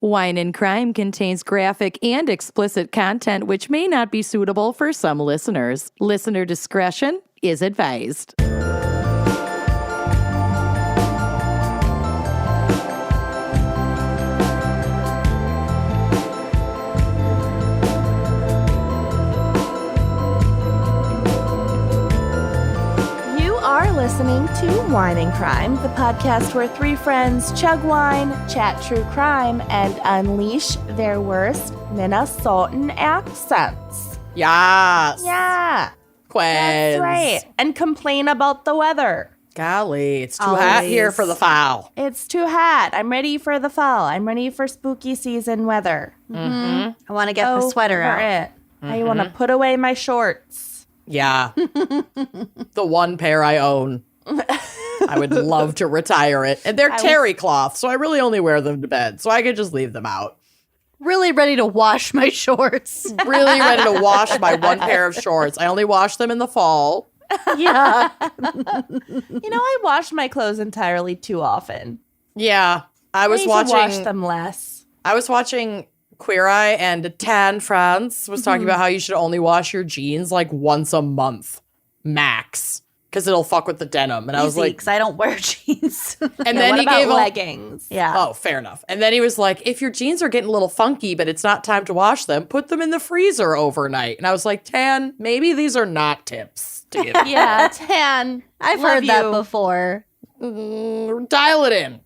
Wine and Crime contains graphic and explicit content which may not be suitable for some listeners. Listener discretion is advised. Listening to Wine and Crime, the podcast where three friends chug wine, chat true crime, and unleash their worst Minnesotan accents. Yes. Yeah. Quiz. That's right. And complain about the weather. Golly, it's too hot here for the fall. It's too hot. I'm ready for the fall. I'm ready for spooky season weather. I want to get the sweater out. I want to put away my shorts. Yeah. The one pair I own. I would love to retire it. And they're terry cloth, so I really only wear them to bed. So I could just leave them out. Really ready to wash my shorts. Really ready to wash my one pair of shorts. I only wash them in the fall. Yeah. I wash my clothes entirely too often. Yeah. I need to wash them less. I was watching Queer Eye, and Tan France was talking about how you should only wash your jeans like once a month, max, because it'll fuck with the denim. And I was like, because I don't wear jeans. And then what he about gave leggings. Yeah. Oh, fair enough. And then he was like, if your jeans are getting a little funky, but it's not time to wash them, put them in the freezer overnight. And I was like, Tan, maybe these are not tips to give. Yeah, Tan. I've heard that before. Dial it in.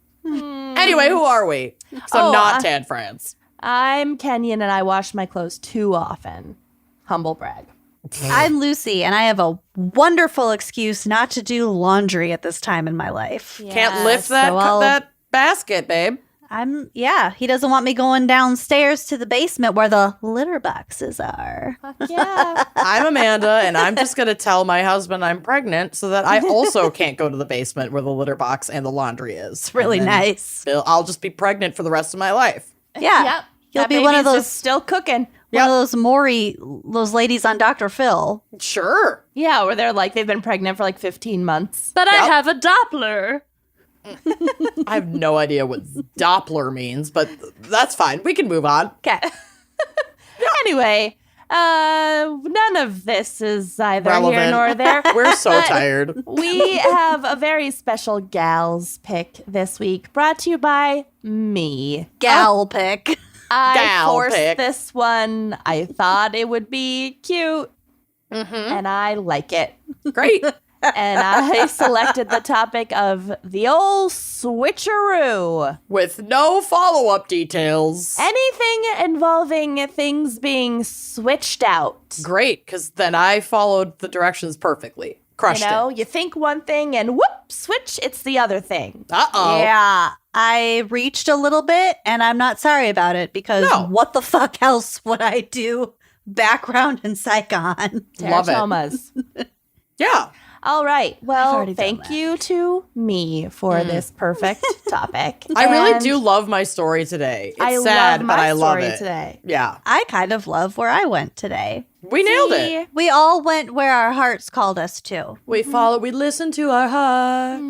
Anyway, who are we? Because I'm not Tan France. I'm Kenyan and I wash my clothes too often. Humble brag. I'm Lucy and I have a wonderful excuse not to do laundry at this time in my life. Yeah. Can't lift that basket, babe. He doesn't want me going downstairs to the basement where the litter boxes are. Yeah. I'm Amanda, and I'm just going to tell my husband I'm pregnant so that I also can't go to the basement where the litter box and the laundry is. It's really nice. I'll just be pregnant for the rest of my life. Yeah. Yep. You'll That be one of baby's those just still cooking. one of those those ladies on Dr. Phil. Sure. Yeah, where they're like, they've been pregnant for like 15 months. But I have a Doppler. I have no idea what Doppler means, but that's fine. We can move on. Okay. Anyway, none of this is either Relevant. here nor there. We're so tired. We have a very special gals pick this week, brought to you by me. Gal pick. I Gal forced pick. this one. I thought it would be cute, and I like it. Great. And I selected the topic of the Ol Switcheroo. With no follow-up details. Anything involving things being switched out. Great, because then I followed the directions perfectly. Crushed it. You think one thing and whoop, switch, it's the other thing. Uh-oh. Yeah. I reached a little bit and I'm not sorry about it because what the fuck else would I do? Background and psych on. Love it. Teratomas. Yeah. All right. I've Well, already done thank that. you to me for this perfect topic. I really And do love my story today. It's I sad, love my but I love story it. today. Yeah. I kind of love where I went today. We nailed it. We all went where our hearts called us to. We followed, we listened to our heart.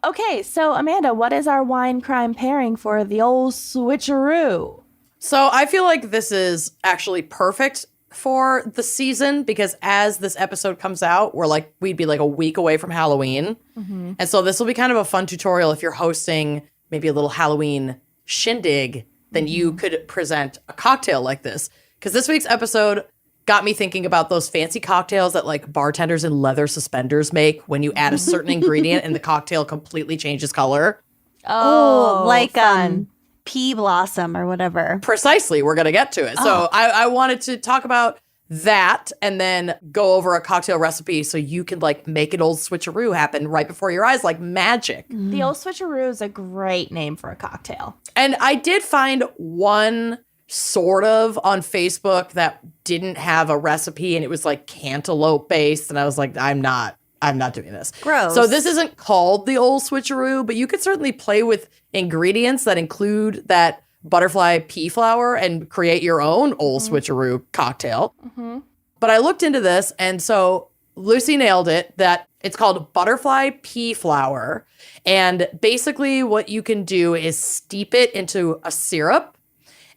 Okay, so Amanda, what is our wine crime pairing for the Ol Switcheroo? So I feel like this is actually perfect for the season because as this episode comes out, we'd be like a week away from Halloween. And so this will be kind of a fun tutorial if you're hosting maybe a little Halloween shindig, then you could present a cocktail like this. Because this week's episode got me thinking about those fancy cocktails that like bartenders in leather suspenders make when you add a certain ingredient and the cocktail completely changes color. Oh, like fun. pea blossom or whatever. Precisely. We're going to get to it. So I wanted to talk about that and then go over a cocktail recipe so you can like make an old switcheroo happen right before your eyes like magic. The Ol Switcheroo is a great name for a cocktail. And I did find one sort of on Facebook that didn't have a recipe and it was like cantaloupe based. And I was like, I'm not doing this. Gross. So this isn't called the Ol Switcheroo, but you could certainly play with ingredients that include that butterfly pea flower and create your own Ol Switcheroo cocktail. But I looked into this, and so Lucy nailed it, that it's called butterfly pea flower. And basically what you can do is steep it into a syrup.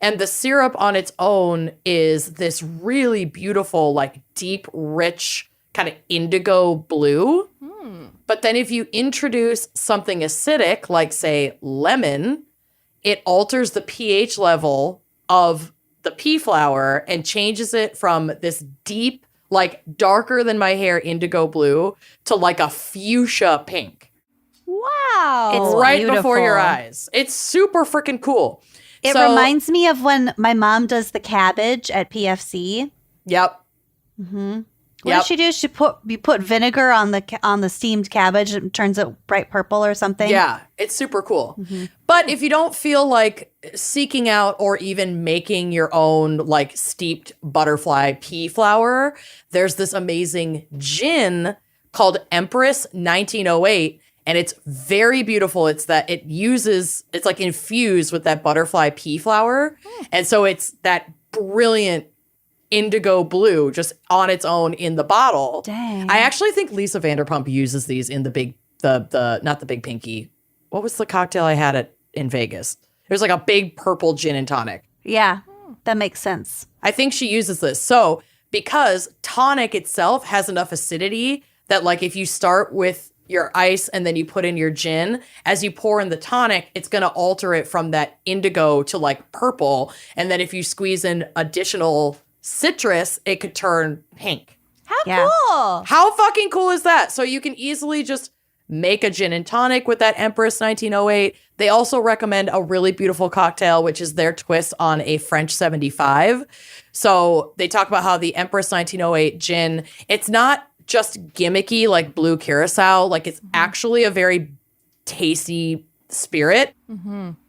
And the syrup on its own is this really beautiful, like deep, rich, kind of indigo blue. But then if you introduce something acidic, like say lemon, it alters the pH level of the pea flower and changes it from this deep, like darker than my hair indigo blue to like a fuchsia pink. Wow. It's right beautiful. before your eyes. It's super freaking cool. It So- reminds me of when my mom does the cabbage at PFC. Yep. What does she do? You put vinegar on the steamed cabbage. It turns it bright purple or something. Yeah, it's super cool. But if you don't feel like seeking out or even making your own like steeped butterfly pea flower, there's this amazing gin called Empress 1908. And it's very beautiful. It's like infused with that butterfly pea flower. And so it's that brilliant indigo blue just on its own in the bottle. Dang. I actually think Lisa Vanderpump uses these in not the big pinky. What was the cocktail I had in Vegas? There's like a big purple gin and tonic. Yeah, that makes sense. I think she uses this. So because tonic itself has enough acidity that like if you start with your ice and then you put in your gin, as you pour in the tonic, it's going to alter it from that indigo to like purple. And then if you squeeze in additional citrus, it could turn pink. How Yeah. cool. How fucking cool is that? So you can easily just make a gin and tonic with that Empress 1908. They also recommend a really beautiful cocktail, which is their twist on a French 75. So they talk about how the Empress 1908 gin, it's not just gimmicky like blue curacao. Like it's actually a very tasty spirit.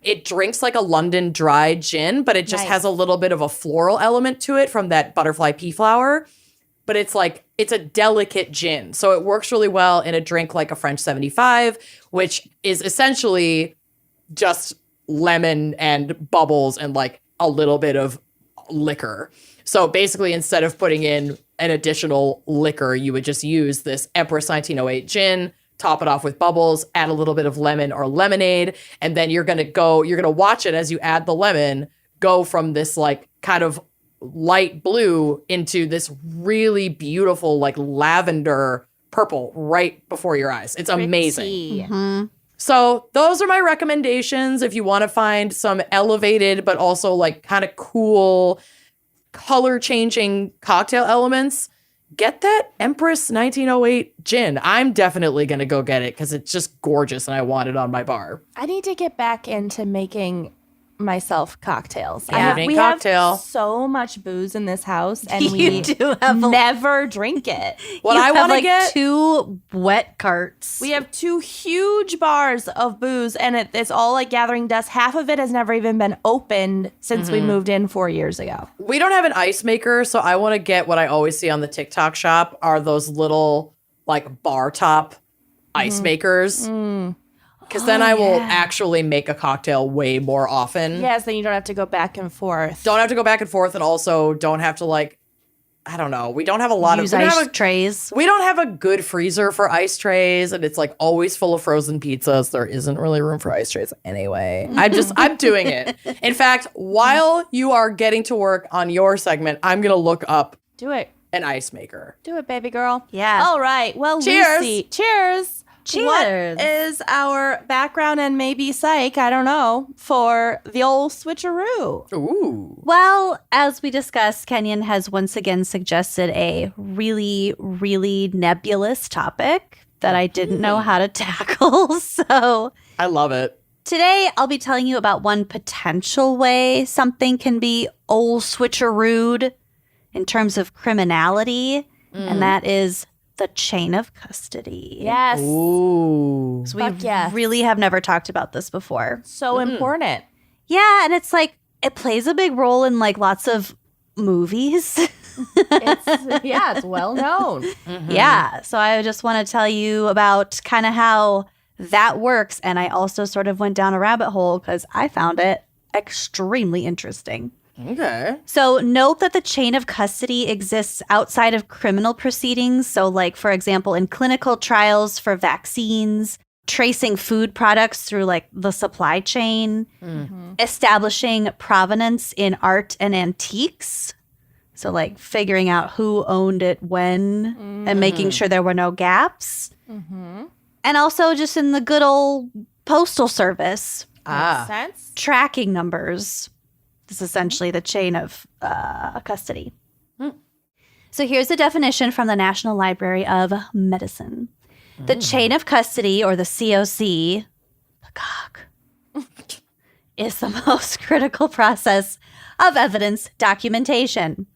It drinks like a London dry gin, but it just Nice. has a little bit of a floral element to it from that butterfly pea flower. But it's a delicate gin. So it works really well in a drink like a French 75, which is essentially just lemon and bubbles and like a little bit of liquor. So basically, instead of putting in an additional liquor, you would just use this Empress 1908 gin, top it off with bubbles, add a little bit of lemon or lemonade, and then you're going to watch it as you add the lemon go from this like kind of light blue into this really beautiful like lavender purple right before your eyes. It's amazing. Pretty. So those are my recommendations if you want to find some elevated but also like kind of cool color changing cocktail elements. Get that Empress 1908 gin. I'm definitely going to go get it because it's just gorgeous and I want it on my bar. I need to get back into making myself cocktails. Evening We cocktail. have so much booze in this house, and You we do have a- never drink it. What You I have, want to like get 2 wet carts. We have 2 huge bars of booze, and it's all like gathering dust. Half of it has never even been opened since we moved in 4 years ago. we don't have an ice maker, so I want to get what I always see on the TikTok shop are those little like bar top ice makers. Because then I will actually make a cocktail way more often. Yes, then you don't have to go back and forth. Don't have to go back and forth, and also don't have to like, I don't know. We don't have a lot Use of we don't ice have a- trays. We don't have a good freezer for ice trays, and it's like always full of frozen pizzas. There isn't really room for ice trays anyway. I'm doing it. In fact, while you are getting to work on your segment, I'm gonna look up Do it. an ice maker. Do it, baby girl. Yeah. All right. Well, Cheers. Lucy, cheers. Cheers. What is our background and maybe psych, I don't know, for the Ol Switcheroo? Ooh. Well, as we discussed, Kenyon has once again suggested a really, really nebulous topic that I didn't know how to tackle. So I love it. today I'll be telling you about one potential way something can be Ol Switcherooed in terms of criminality, and that is the chain of custody. Yes. Ooh. So Fuck we yes. really have never talked about this before. So important. Yeah, and it's like it plays a big role in like lots of movies. It's well known. Yeah, so I just want to tell you about kind of how that works, and I also sort of went down a rabbit hole because I found it extremely interesting. Okay. So note that the chain of custody exists outside of criminal proceedings. So, like, for example, in clinical trials for vaccines, tracing food products through like the supply chain, establishing provenance in art and antiques. So, like, figuring out who owned it when and making sure there were no gaps. And also just in the good old postal service, Makes sense. tracking numbers. This is essentially the chain of custody. So here's the definition from the National Library of Medicine. The chain of custody, or the COC, the cock, is the most critical process of evidence documentation.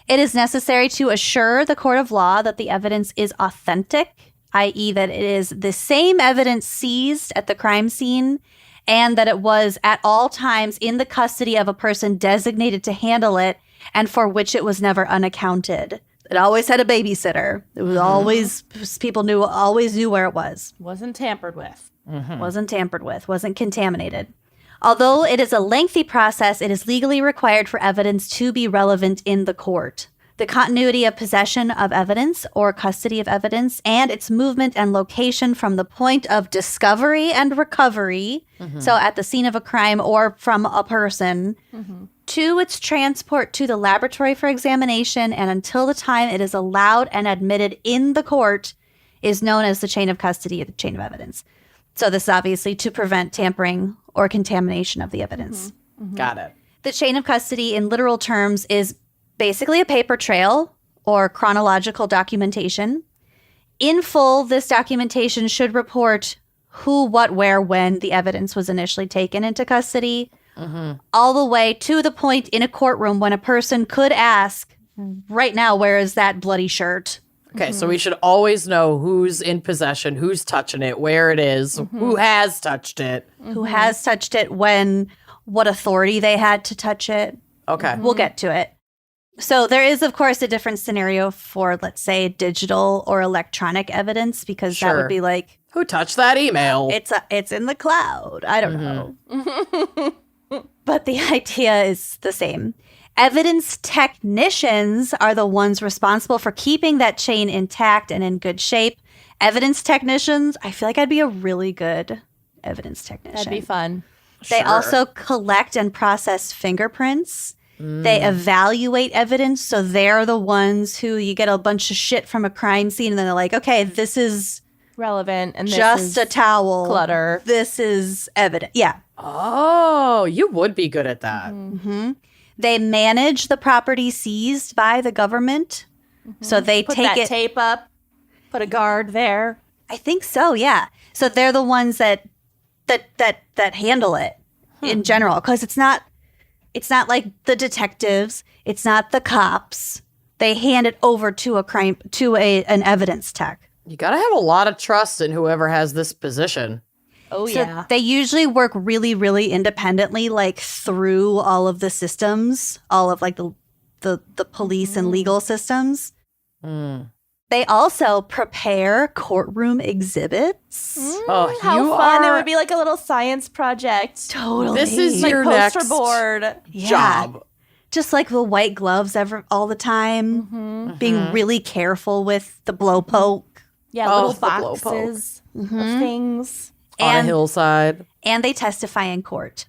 It is necessary to assure the court of law that the evidence is authentic, i.e. that it is the same evidence seized at the crime scene and that it was at all times in the custody of a person designated to handle it and for which it was never unaccounted. It always had a babysitter. It was always, people always knew where it was. Wasn't tampered with. Wasn't tampered with, wasn't contaminated. Although it is a lengthy process, it is legally required for evidence to be relevant in the court. The continuity of possession of evidence or custody of evidence and its movement and location from the point of discovery and recovery, so at the scene of a crime or from a person, to its transport to the laboratory for examination and until the time it is allowed and admitted in the court is known as the chain of custody or the chain of evidence. So this is obviously to prevent tampering or contamination of the evidence. Got it. The chain of custody in literal terms is basically a paper trail or chronological documentation. In full, this documentation should report who, what, where, when the evidence was initially taken into custody, all the way to the point in a courtroom when a person could ask, right now, where is that bloody shirt? Okay, so we should always know who's in possession, who's touching it, where it is, who has touched it. Who has touched it, when, what authority they had to touch it. Okay. We'll get to it. So there is, of course, a different scenario for, let's say, digital or electronic evidence, because that Sure. would be like, Who touched that email? it's in the cloud. I don't know. But the idea is the same. Evidence technicians are the ones responsible for keeping that chain intact and in good shape. Evidence technicians, I feel like I'd be a really good evidence technician. That'd be fun. They Sure. also collect and process fingerprints. They evaluate evidence. So they're the ones who you get a bunch of shit from a crime scene and then they're like, okay, this is Relevant. And this just is a towel. clutter. This is evidence. Yeah. Oh, you would be good at that. They manage the property seized by the government. So they Put take that it. tape up. Put a guard there. I think so, yeah. So they're the ones that handle it in general, because it's not like the detectives, it's not the cops. They hand it over to an evidence tech. You gotta have a lot of trust in whoever has this position. Oh, So yeah. they usually work really, really independently, like through all of the systems, all of like the police and legal systems. They also prepare courtroom exhibits. Oh, How you fun. It are. would be like a little science project. Totally. This is Like your poster next board. Yeah. job. Just like the white gloves all the time, being really careful with the blowpoke. Yeah, Oh, little the blowpoke. boxes of things. On a And, hillside. and they testify in court,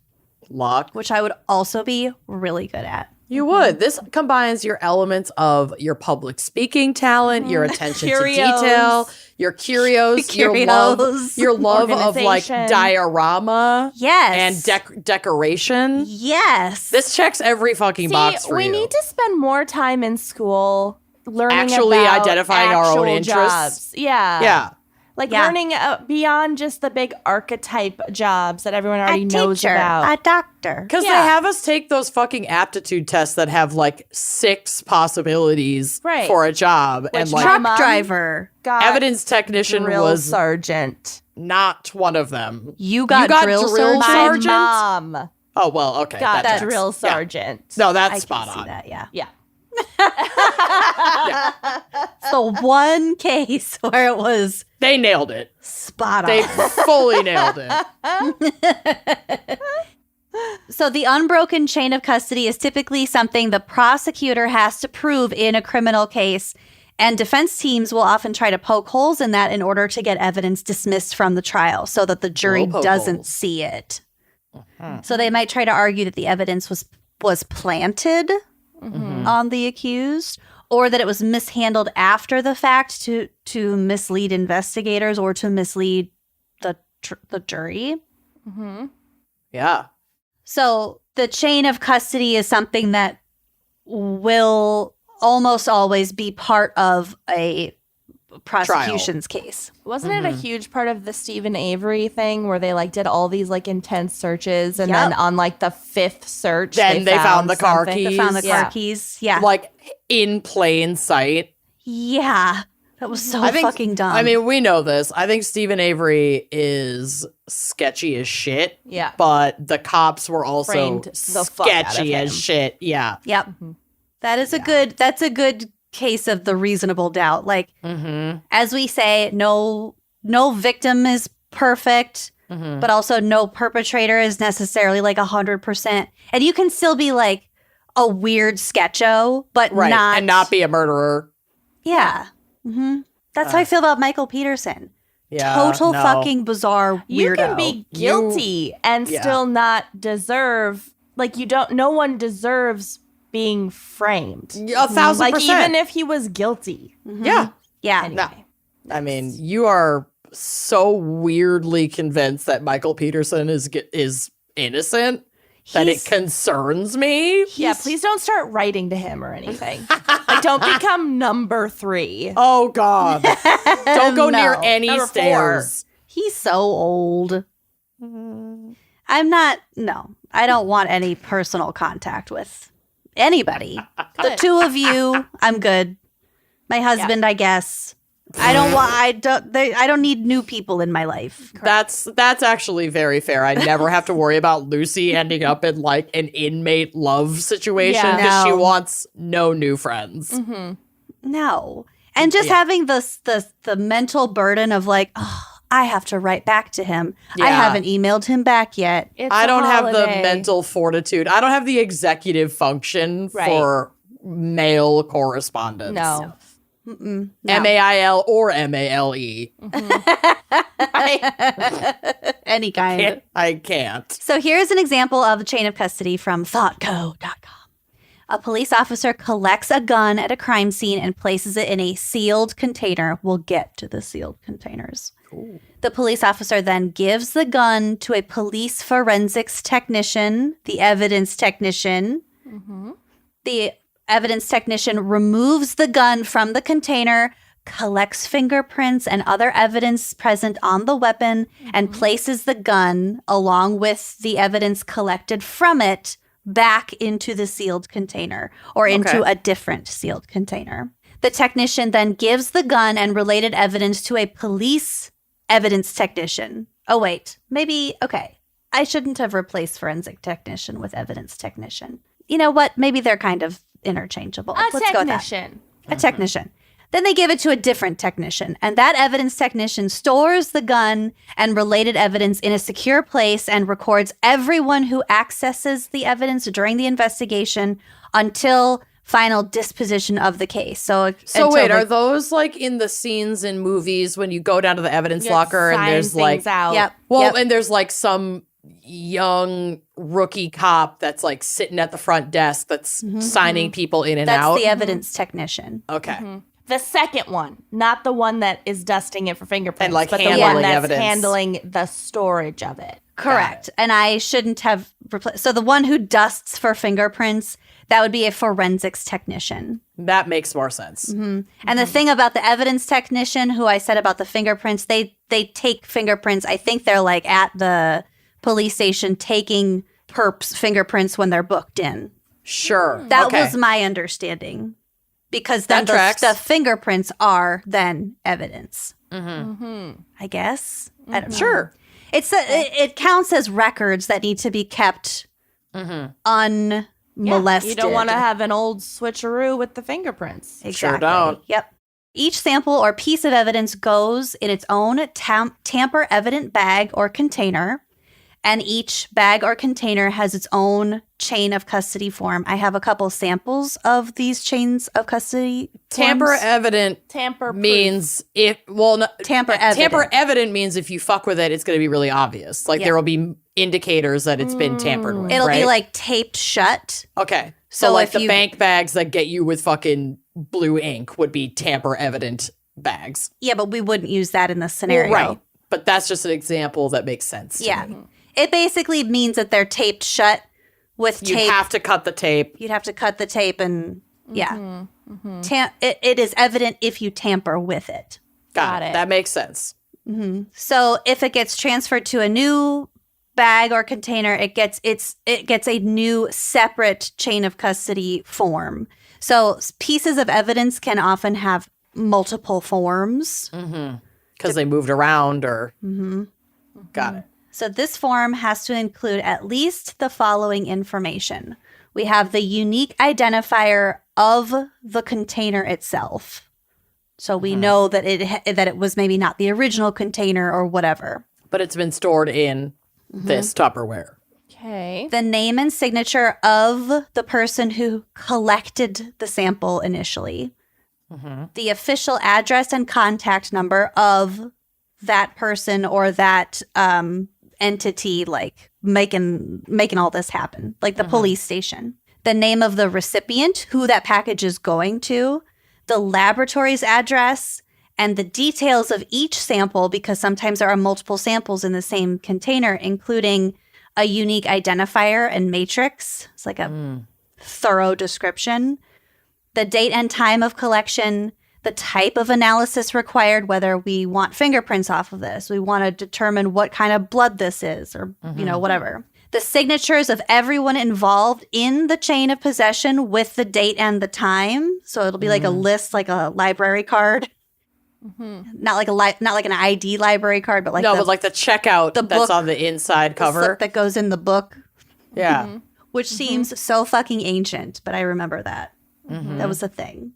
Lock. which I would also be really good at. You would. This combines your elements of your public speaking talent, your attention to Curios. detail, your curios, your love of like Organization. diorama Yes. and decoration. Yes. This checks every fucking box See, for we you. need to spend more time in school learning Actually about identifying our own actual interests. jobs. Yeah. Yeah. Like Yeah. learning beyond just the big archetype jobs that everyone already a knows teacher, about. a doctor. Because Yeah. they have us take those fucking aptitude tests that have like 6 possibilities Right. for a job. And Which like Truck Mom driver. Got evidence technician drill was sergeant. not one of them. You got, drill drill sergeant. My sergeant? mom Oh, well, okay. got that checks. drill Yeah. sergeant. No, that's I spot can see on. that, yeah. Yeah. It's the one case where it was They nailed it. spot on. They fully nailed it. So the unbroken chain of custody is typically something the prosecutor has to prove in a criminal case, and defense teams will often try to poke holes in that in order to get evidence dismissed from the trial so that the jury doesn't see it. So they might try to argue that the evidence was planted on the accused, or that it was mishandled after the fact to mislead investigators or to mislead the jury. Yeah. So the chain of custody is something that will almost always be part of a prosecution's case. Wasn't it a huge part of the Stephen Avery thing where they like did all these like intense searches and then on like the fifth search then they found the car keys. They found the car keys. Yeah. Like in plain sight. Yeah. That was so fucking dumb. I mean, we know this. I think Stephen Avery is sketchy as shit. Yeah. But the cops were also Framed the fuck out of sketchy him. as shit. Yeah. Yep. That is that's a good case of the reasonable doubt. Like, as we say, no victim is perfect, but also no perpetrator is necessarily like 100%. And you can still be like a weird sketcho, but not be a murderer. Yeah. That's how I feel about Michael Peterson. Yeah. Total fucking bizarre weirdo. You can be guilty and still not deserve, like no one deserves being framed. 1,000%. Like even if he was guilty. Yeah. Yeah. Anyway. I mean, you are so weirdly convinced that Michael Peterson is innocent that it concerns me. Yeah, please don't start writing to him or anything. Like, don't become number 3. Oh, God. Don't go near any Number 4. stairs. He's so old. I don't want any personal contact with anybody. The two of you, I'm good. My husband, I guess. I don't need new people in my life. That's actually very fair. I never have to worry about Lucy ending up in like an inmate love situation because she wants no new friends. No. And just having the mental burden of like, oh, I have to write back to him. I haven't emailed him back yet. I don't have the mental fortitude. I don't have the executive function for mail correspondence. No. MAIL or MALE. Any kind. I can't. So here's an example of the chain of custody from thoughtco.com. A police officer collects a gun at a crime scene and places it in a sealed container. We'll get to the sealed containers. Ooh. The police officer then gives the gun to a police forensics technician, the evidence technician. The evidence technician removes the gun from the container, collects fingerprints and other evidence present on the weapon, and places the gun along with the evidence collected from it back into the sealed container or into a different sealed container. The technician then gives the gun and related evidence to a police evidence technician. Oh, wait. I shouldn't have replaced forensic technician with evidence technician. You know what? Maybe they're kind of interchangeable. Let's go with that. A technician. Then they give it to a different technician, and that evidence technician stores the gun and related evidence in a secure place and records everyone who accesses the evidence during the investigation until final disposition of the case. So wait, are those like in the scenes in movies when you go down to the evidence locker and there's like out. Yep. And there's like some young rookie cop that's like sitting at the front desk that's signing people in and out? That's the evidence technician. Okay. The second one, not the one that is dusting it for fingerprints, and like but the handling one that's evidence. Handling the storage of it. Correct. And I shouldn't have replaced. So the one who dusts for fingerprints, that would be a forensics technician. That makes more sense. And the thing about the evidence technician, who I said about the fingerprints, they take fingerprints. I think they're like at the police station taking perps fingerprints when they're booked in. Sure. That was my understanding. Because then the fingerprints are then evidence. I guess. I don't know. Sure. It counts as records that need to be kept unmolested. You don't want to have an old switcheroo with the fingerprints. Exactly. Sure don't. Yep. Each sample or piece of evidence goes in its own tamper-evident bag or container, And each bag or container has its own chain of custody form. I have a couple samples of these chains of custody Tamper forms. evident Tamper-proof. means if, well, no, Tamper evident. Tamper evident means if you fuck with it, it's going to be really obvious. Like Yeah. there will be indicators that it's been tampered with. It'll be right? like taped shut. Okay. So So like if the you- bank bags that get you with fucking blue ink would be tamper evident bags. Yeah, but we wouldn't use that in this scenario. Right. But that's just an example that makes sense. to Yeah. me. It basically means that they're taped shut with You tape. have to cut the tape. You'd have to cut the tape and, yeah. It is evident if you tamper with it. Got it. it. That makes sense. So if it gets transferred to a new bag or container, it gets a new separate chain of custody form. So pieces of evidence can often have multiple forms. Because they moved around or. Got it. So this form has to include at least the following information. We have the unique identifier of the container itself. So we know that it was maybe not the original container or whatever. But it's been stored in this Tupperware. Okay. The name and signature of the person who collected the sample initially. The official address and contact number of that person or that entity, like making all this happen, like the police station. The name of the recipient, who that package is going to, the laboratory's address, and the details of each sample, because sometimes there are multiple samples in the same container, including a unique identifier and matrix. It's like a thorough description. The date and time of collection, the type of analysis required, whether we want fingerprints off of this, we want to determine what kind of blood this is, or, whatever. The signatures of everyone involved in the chain of possession with the date and the time. So it'll be like a list, like a library card. Not like an ID library card, but like But like the checkout the that's book- on the inside the cover. slip that goes in the book, Yeah. which seems so fucking ancient, but I remember that. That was a thing.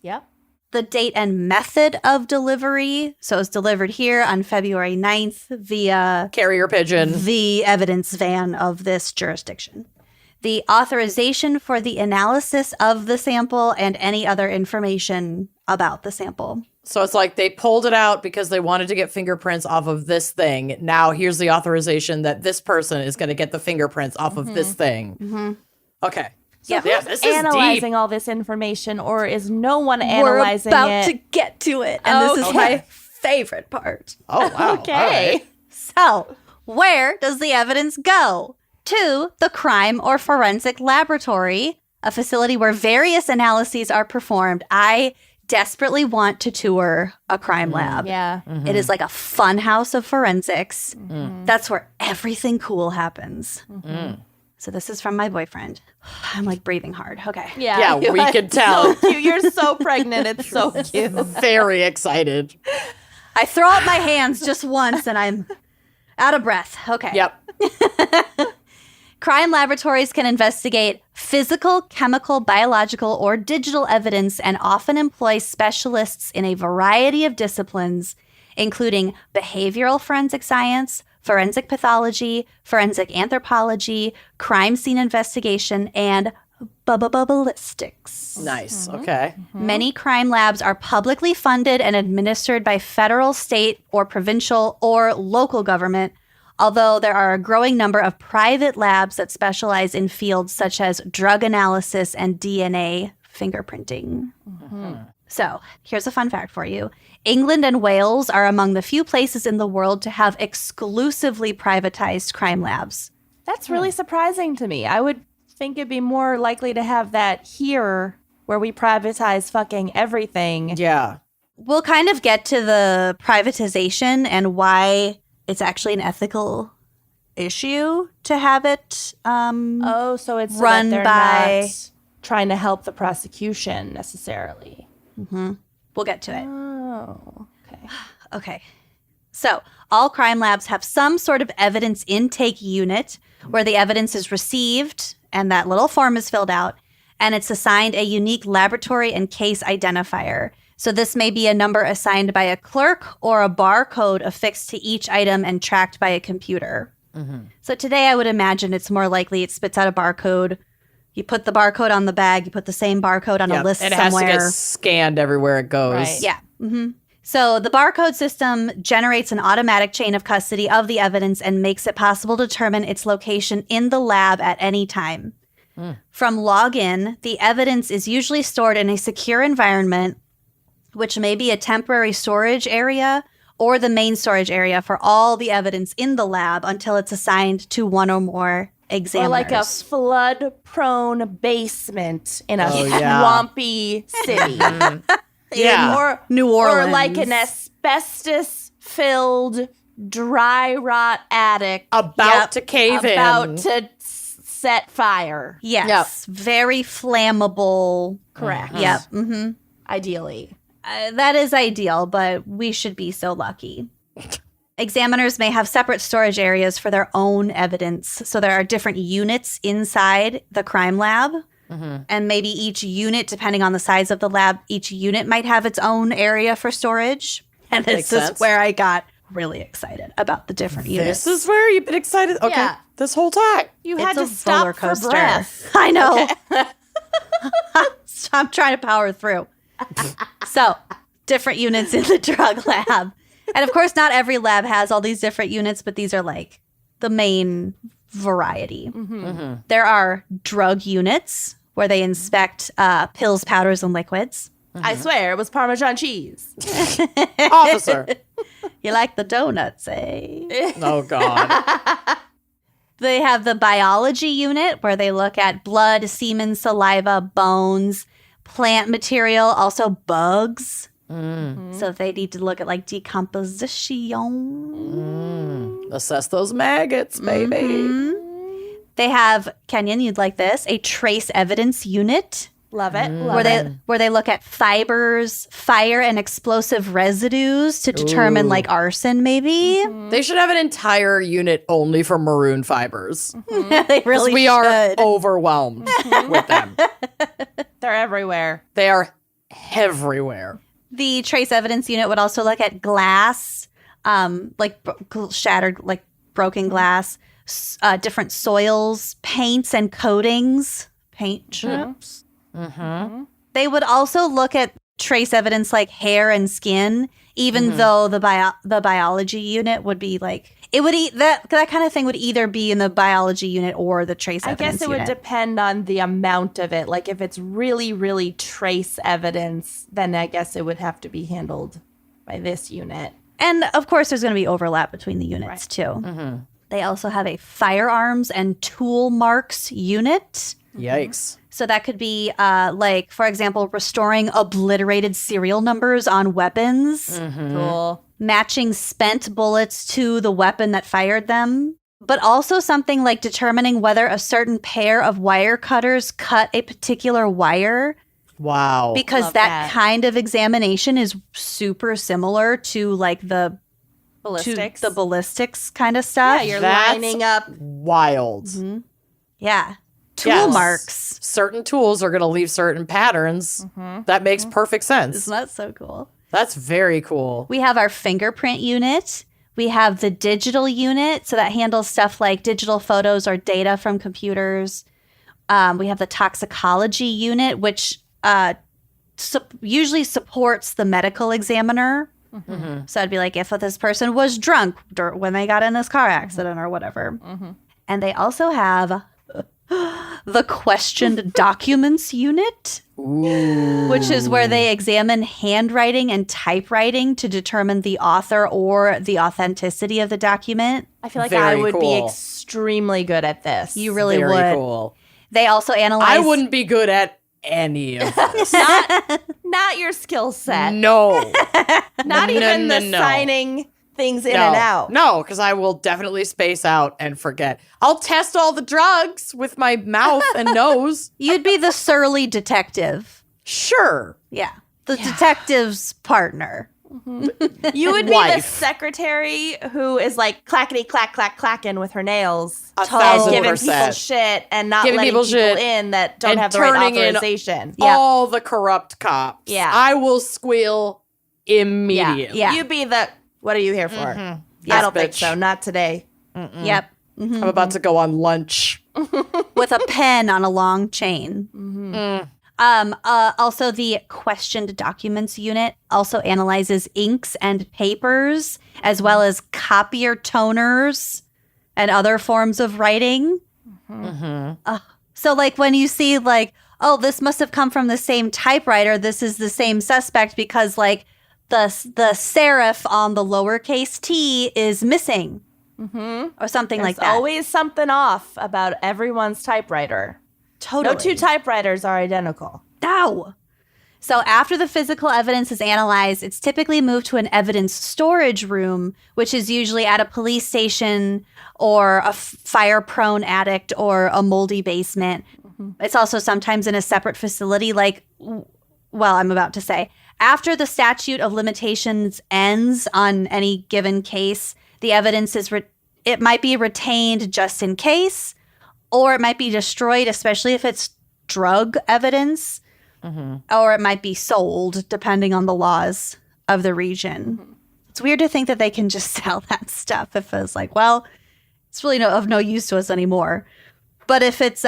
Yep. The date and method of delivery. So it's delivered here on February 9th via Carrier pigeon. the evidence van of this jurisdiction. The authorization for the analysis of the sample and any other information about the sample. So it's like they pulled it out because they wanted to get fingerprints off of this thing. Now here's the authorization that this person is going to get the fingerprints off of this thing. Okay. Yeah. Yeah, this is Analyzing deep. all this information, or is no one analyzing We're about it? to get to it, and this is Okay. my favorite part. Oh, wow. Okay. All right. So, where does the evidence go? To the crime or forensic laboratory, a facility where various analyses are performed. I desperately want to tour a crime lab. Yeah. It is like a fun house of forensics. That's where everything cool happens. So this is from my boyfriend. I'm like breathing hard. Okay. Yeah, we can tell. So cute. You're so pregnant. It's so cute. Very excited. I throw up my hands just once and I'm out of breath. Okay. Yep. Crime laboratories can investigate physical, chemical, biological, or digital evidence and often employ specialists in a variety of disciplines, including behavioral forensic science, forensic pathology, forensic anthropology, crime scene investigation, and ballistics. Nice. Okay. Many crime labs are publicly funded and administered by federal, state, or provincial or local government, although there are a growing number of private labs that specialize in fields such as drug analysis and DNA fingerprinting. So, here's a fun fact for you. England and Wales are among the few places in the world to have exclusively privatized crime labs. That's really surprising to me. I would think it'd be more likely to have that here, where we privatize fucking everything. Yeah. We'll kind of get to the privatization and why it's actually an ethical issue to have it Oh, so it's Run so that they're by- not trying to help the prosecution necessarily. we'll get to it. Oh, okay. Okay. So, all crime labs have some sort of evidence intake unit where the evidence is received and that little form is filled out, and it's assigned a unique laboratory and case identifier. So, this may be a number assigned by a clerk or a barcode affixed to each item and tracked by a computer. So today I would imagine it's more likely it spits out a barcode. You put the barcode on the bag. You put the same barcode on a list and it somewhere. has to get scanned everywhere it goes. Right. Yeah. So the barcode system generates an automatic chain of custody of the evidence and makes it possible to determine its location in the lab at any time. From login, the evidence is usually stored in a secure environment, which may be a temporary storage area or the main storage area for all the evidence in the lab until it's assigned to one or more examiners. Or like a flood-prone basement in a Oh, yeah. swampy city. Yeah. Or New Orleans. Or like an asbestos-filled dry rot attic About to cave about in. to set fire. Yes. Very flammable. Correct. Yep. Ideally. That is ideal, but we should be so lucky. Examiners may have separate storage areas for their own evidence. So there are different units inside the crime lab. And maybe each unit, depending on the size of the lab, each unit might have its own area for storage. And this Makes is sense. where I got really excited about the different units. This is where you've been excited. Okay. Yeah. This whole time. You It's had a to stop roller for coaster. breath. I know. I'm trying to power through. So, different units in the drug lab. And of course, not every lab has all these different units, but these are like the main variety. There are drug units where they inspect pills, powders, and liquids. I swear, it was Parmesan cheese. Officer. You like the donuts, eh? Oh, God. They have the biology unit where they look at blood, semen, saliva, bones, plant material, also bugs. So they need to look at like decomposition. Assess those maggots, baby. They have, Kenyon, you'd like this, a trace evidence unit Love it. Love where they look at fibers, fire, and explosive residues to determine like arson, maybe. They should have an entire unit only for maroon fibers. They really We are should. overwhelmed with them. They're everywhere. They are everywhere. The trace evidence unit would also look at glass, like shattered, like broken glass, different soils, paints, and coatings, paint chips. They would also look at trace evidence like hair and skin, even though the biology unit would be like it would that kind of thing would either be in the biology unit or the trace I evidence guess it would unit. depend on the amount of it. Like if it's really, really trace evidence, then I guess it would have to be handled by this unit. And of course, there's going to be overlap between the units too. They also have a firearms and tool marks unit. Yikes. So that could be like, for example, restoring obliterated serial numbers on weapons, Cool. matching spent bullets to the weapon that fired them, but also something like determining whether a certain pair of wire cutters cut a particular wire, Wow. because Love that that. kind of examination is super similar to like the Ballistics. to the ballistics kind of stuff. Yeah, you're That's- lining up. Wild. Yeah. Tool Yes. marks. Certain tools are going to leave certain patterns. That makes perfect sense. Isn't that so cool? That's very cool. We have our fingerprint unit. We have the digital unit. So that handles stuff like digital photos or data from computers. We have the toxicology unit, which usually supports the medical examiner. So I'd be like, if this person was drunk when they got in this car accident or whatever. And they also have the questioned documents unit, which is where they examine handwriting and typewriting to determine the author or the authenticity of the document. I feel like Very I would be cool. extremely good at this. You really Very would. cool. They also analyze. I wouldn't be good at any of this. Not your skill set. No. Not even the no. signing things in No. and out. No, because I will definitely space out and forget. I'll test all the drugs with my mouth and nose. You'd be the surly detective. Sure. Yeah. The detective's partner. You would be the Wife. secretary who is like clackety clack clack clacking with her nails. 1,000%. Giving people shit and not Giving letting people people shit in that don't and have the right turning in authorization. Yep. All the corrupt cops. Yeah. I will squeal immediately. Yeah. You'd be the, what are you here for? I Yes, don't think bitch. so. Not today. Yep. I'm about to go on lunch. with a pen on a long chain. Also, the questioned documents unit also analyzes inks and papers, as well as copier toners and other forms of writing. So, like, when you see, like, oh, this must have come from the same typewriter, this is the same suspect because, like, the serif on the lowercase t is missing. Or something like There's that. always something off about everyone's typewriter. Totally. No two typewriters are identical. No. So after the physical evidence is analyzed, it's typically moved to an evidence storage room, which is usually at a police station or a fire-prone attic or a moldy basement. It's also sometimes in a separate facility like, well, I'm about to say, after the statute of limitations ends on any given case, the evidence is it might be retained just in case, or it might be destroyed, especially if it's drug evidence, or it might be sold, depending on the laws of the region. It's weird to think that they can just sell that stuff if it's like, well, it's really of no use to us anymore. But if it's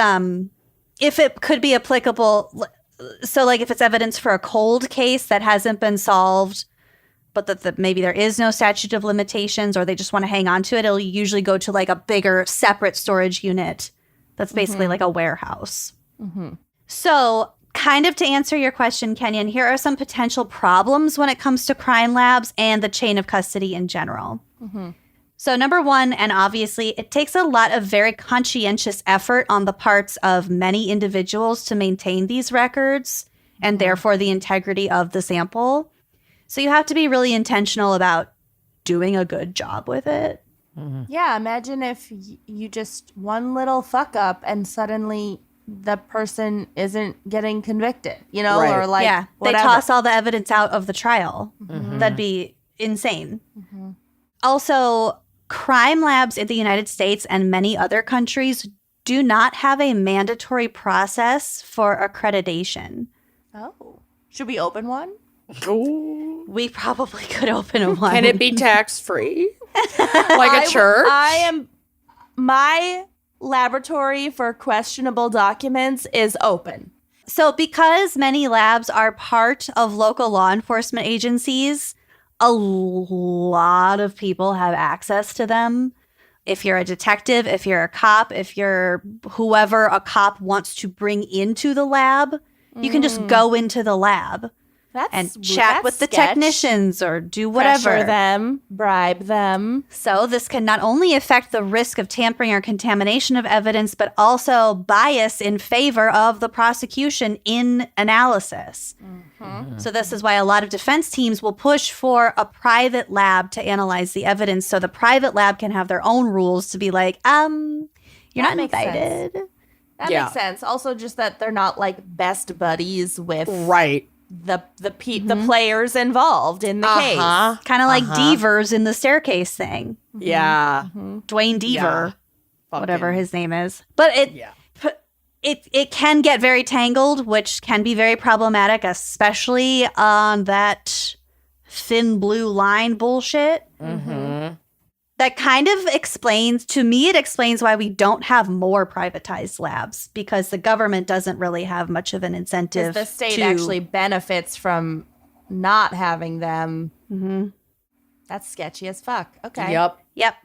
if it could be applicable, so like if it's evidence for a cold case that hasn't been solved, but that maybe there is no statute of limitations or they just want to hang on to it, it'll usually go to like a bigger separate storage unit that's basically like a warehouse. So kind of to answer your question, Kenyon, here are some potential problems when it comes to crime labs and the chain of custody in general. So number one, and obviously it takes a lot of very conscientious effort on the parts of many individuals to maintain these records and therefore the integrity of the sample. So you have to be really intentional about doing a good job with it. Yeah, imagine if you just one little fuck up and suddenly the person isn't getting convicted, Right. or like Yeah, whatever. they toss all the evidence out of the trial. That'd be insane. Also, crime labs in the United States and many other countries do not have a mandatory process for accreditation. Oh, should we open one? Ooh. We probably could open one. Can it be tax-free? Like a church? My laboratory for questionable documents is open. So because many labs are part of local law enforcement agencies, a lot of people have access to them. If you're a detective, if you're a cop, if you're whoever a cop wants to bring into the lab, you can just go into the lab and chat with the technicians or do whatever. Pressure them, bribe them. So this can not only affect the risk of tampering or contamination of evidence, but also bias in favor of the prosecution in analysis. So this is why a lot of defense teams will push for a private lab to analyze the evidence so the private lab can have their own rules to be like, you're not makes sense. invited. That Yeah. makes sense. Also, just that they're not like best buddies with Right. the players involved in the case. Kind of like Deavers in the staircase thing. Yeah. Dwayne Deaver, Fucking- whatever his name is. But it can get very tangled, which can be very problematic, especially on that thin blue line bullshit. That kind of explains, to me, it explains why we don't have more privatized labs, because the government doesn't really have much of an incentive. Because the state to actually benefits from not having them. That's sketchy as fuck. Okay. Yep. Yep.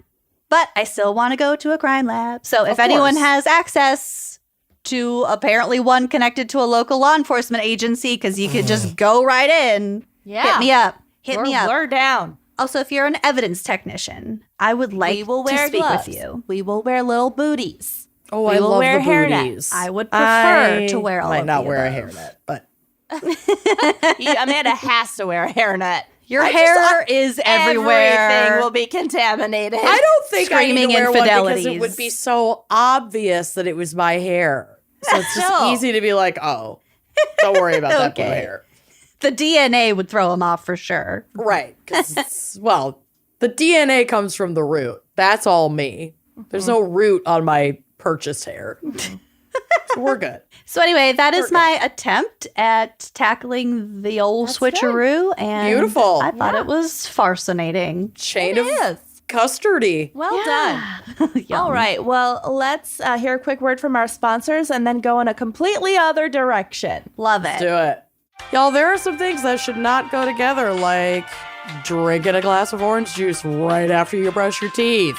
But I still want to go to a crime lab. So if Of anyone course. has access to apparently one connected to a local law enforcement agency, because you could just go right in, Yeah. hit me up. Hit me up. We're down. Also, if you're an evidence technician, I would like We will to wear speak gloves. with you. We will wear little booties. Oh, We I will love wear the hairnets. booties. I would prefer to wear all might of not the wear a above. hairnet, but Amanda has to wear a hairnet. Your hair is everywhere. Everything will be contaminated. I don't think I need Screaming to wear one because infidelities. it would be so obvious that it was my hair. So it's just No. easy to be like, oh, don't worry about that blue Okay. hair. The DNA would throw him off for sure. Right. Because, well, the DNA comes from the root. That's all me. There's no root on my purchased hair. So we're good. So anyway, that is my attempt at tackling the old That's switcheroo. And Beautiful. I thought it was fascinating. Chain It of is. custardy. Well done. Yum. All right. Well, let's hear a quick word from our sponsors and then go in a completely other direction. Love Let's it. do it. Y'all, there are some things that should not go together, like drinking a glass of orange juice right after you brush your teeth.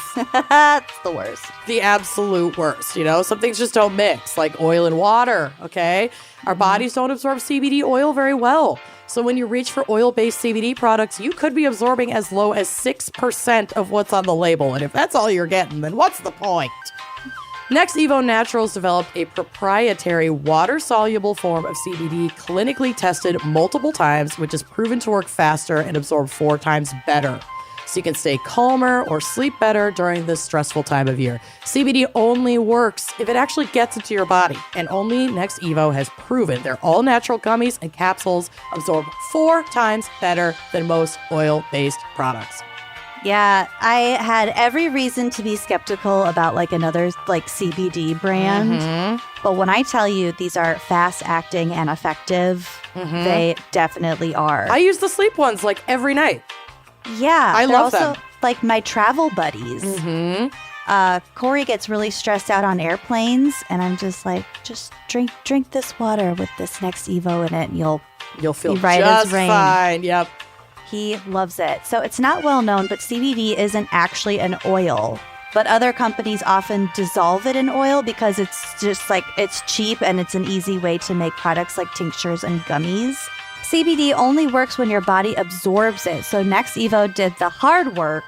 That's the worst. The absolute worst, you know? Some things just don't mix, like oil and water, okay? Our bodies don't absorb CBD oil very well. So when you reach for oil-based CBD products, you could be absorbing as low as 6% of what's on the label. And if that's all you're getting, then what's the point? Next Evo Naturals developed a proprietary water-soluble form of CBD clinically tested multiple times, which is proven to work faster and absorb 4 times better. So you can stay calmer or sleep better during this stressful time of year. CBD only works if it actually gets into your body, and only Next Evo has proven their all-natural gummies and capsules absorb 4 times better than most oil-based products. Yeah, I had every reason to be skeptical about like another like CBD brand. But when I tell you these are fast acting and effective, they definitely are. I use the sleep ones like every night. Yeah, I they're love also them. like my travel buddies. Corey gets really stressed out on airplanes, and I'm just like, just drink this water with this Next Evo in it, and You'll feel Be right as just rain. fine. Yep. he loves it. So it's not well known, but CBD isn't actually an oil. But other companies often dissolve it in oil because it's just like it's cheap and it's an easy way to make products like tinctures and gummies. CBD only works when your body absorbs it. So Next Evo did the hard work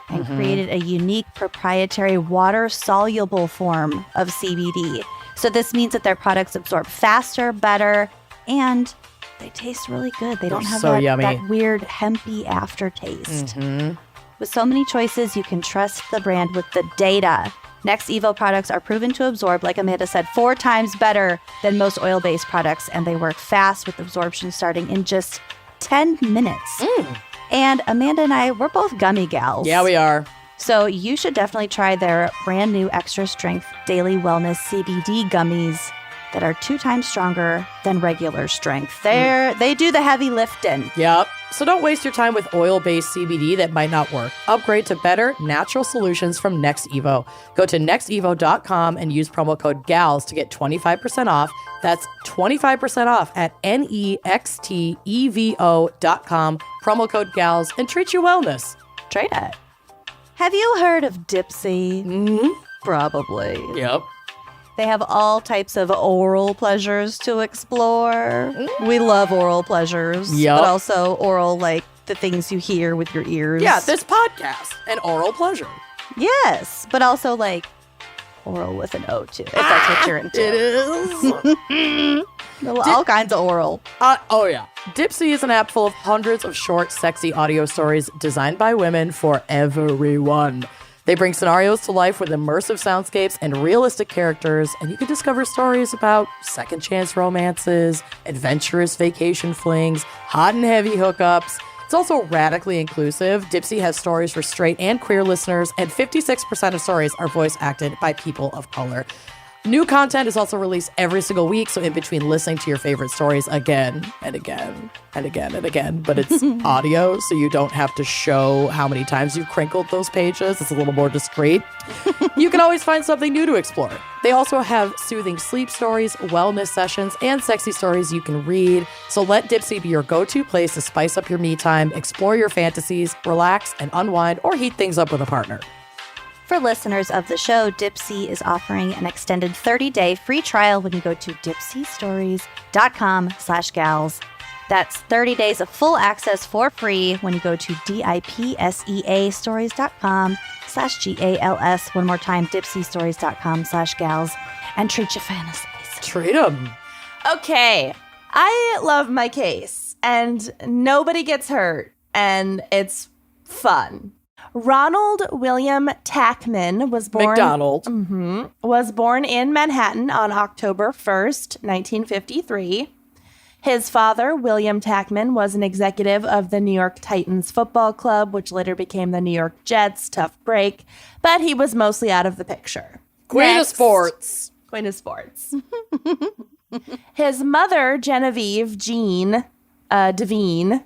and created a unique proprietary water-soluble form of CBD. So this means that their products absorb faster, better, and they taste really good. They don't have so yummy. that weird hempy aftertaste. With so many choices, you can trust the brand with the data. Next Evo products are proven to absorb, like Amanda said, 4 times better than most oil-based products, and they work fast with absorption starting in just 10 minutes. And Amanda and I, we're both gummy gals. Yeah, we are. So you should definitely try their brand new extra strength daily wellness CBD gummies that are 2 times stronger than regular strength. They do the heavy lifting. Yep. So don't waste your time with oil-based CBD that might not work. Upgrade to better natural solutions from Next Evo. Go to nextevo.com and use promo code GALS to get 25% off. That's 25% off at nextevo.com. Promo code GALS and treat your wellness. Try it. Have you heard of Dipsy? Probably. Yep. They have all types of oral pleasures to explore. We love oral pleasures, Yup. but also oral, like the things you hear with your ears. Yeah, this podcast, an oral pleasure. Yes, but also like oral with an O too, if that's what you're into. It is. All kinds of oral. Oh, yeah. Dipsy is an app full of hundreds of short, sexy audio stories designed by women for everyone. They bring scenarios to life with immersive soundscapes and realistic characters, and you can discover stories about second chance romances, adventurous vacation flings, hot and heavy hookups. It's also radically inclusive. Dipsy has stories for straight and queer listeners, and 56% of stories are voice acted by people of color. New content is also released every single week, so in between listening to your favorite stories again and again and again and again, but it's audio, so you don't have to show how many times you've crinkled those pages. It's a little more discreet. You can always find something new to explore. They also have soothing sleep stories, wellness sessions, and sexy stories you can read. So let Dipsy be your go-to place to spice up your me time, explore your fantasies, relax and unwind, or heat things up with a partner. For listeners of the show, Dipsy is offering an extended 30-day free trial when you go to dipsystories.com/gals. That's 30 days of full access for free when you go to dipseastories.com/GALS. One more time, dipsystories.com/gals, and treat your fantasies. Treat them. Okay, I love my case, and nobody gets hurt, and it's fun. Ronald William Tackman was born McDonald. was born in Manhattan on October 1st, 1953. His father, William Tackman, was an executive of the New York Titans football club, which later became the New York Jets. Tough break, but he was mostly out of the picture. Queen of Next. sports. Queen of sports. His mother, Genevieve Jean Devine.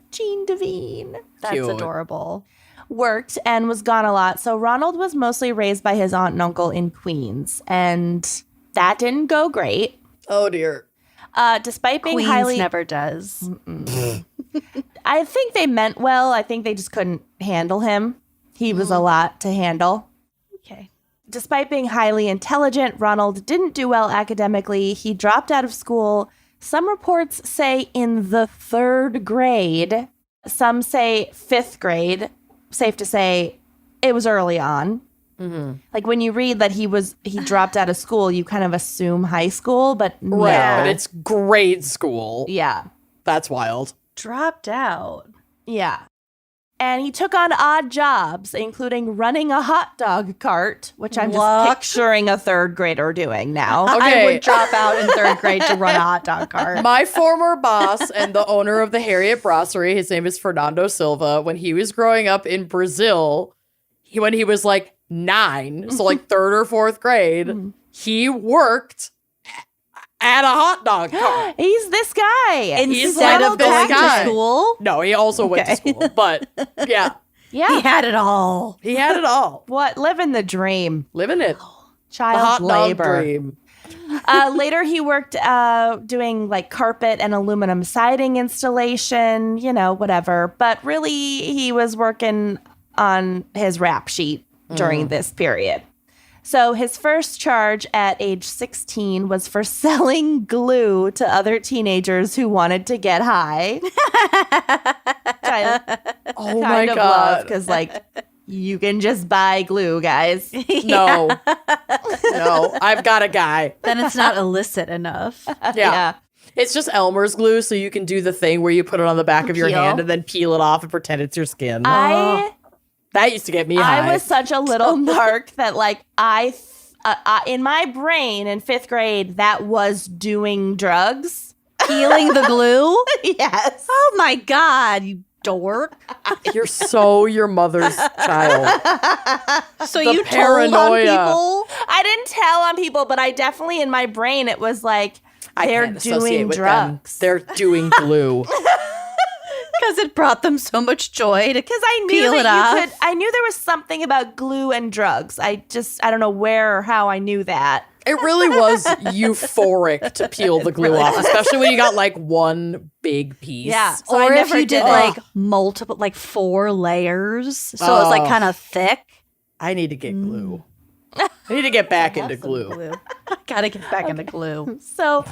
That's Cute. adorable. worked and was gone a lot. So Ronald was mostly raised by his aunt and uncle in Queens, and that didn't go great. Oh, dear. Despite being Queens highly... never does. I think they meant well. I think they just couldn't handle him. He was a lot to handle. Okay. Despite being highly intelligent, Ronald didn't do well academically. He dropped out of school. Some reports say in the 3rd grade. Some say 5th grade. Safe to say it was early on. Mm-hmm. Like when you read that he dropped out of school, you kind of assume high school, but no. Right, but it's grade school. Yeah. That's wild. Dropped out. Yeah. And he took on odd jobs, including running a hot dog cart, which I'm just picturing a 3rd grader doing now. Okay. I would drop out in 3rd grade to run a hot dog cart. My former boss and the owner of the Harriet Brasserie, his name is Fernando Silva, when he was growing up in Brazil, when he was like 9, so like 3rd or 4th grade, he worked at a hot dog cart. He's this guy. Instead of this going guy. to school? No, he also went to school, but yeah, Yeah. He had it all. he had it all. What? Living the dream. Living it. The Child hot labor. dog dream. Later, he worked doing like carpet and aluminum siding installation, whatever. But really, he was working on his rap sheet during this period. So his first charge at age 16 was for selling glue to other teenagers who wanted to get high. Oh my God. Because like you can just buy glue, guys. No. No, I've got a guy. Then it's not illicit enough. Yeah. It's just Elmer's glue, so you can do the thing where you put it on the back of your Peel. hand and then peel it off and pretend it's your skin. That used to get me high. I was such a little narc that like in my brain in 5th grade, that was doing drugs. Peeling the glue? Yes. Oh my God, you dork. You're so your mother's child. So The you paranoia. told on people? I didn't tell on people, but I definitely in my brain, it was like, they're can't associate doing with drugs. them. They're doing glue. Because it brought them so much joy to Because I knew peel it that off. you could. I knew there was something about glue and drugs. I don't know where or how I knew that. It really was euphoric to peel the glue off, especially when you got like one big piece. Yeah. So or I if never you did did like multiple, like 4 layers. So it was like kind of thick. I need to get glue. I need to get back into glue. Gotta get back into glue. So,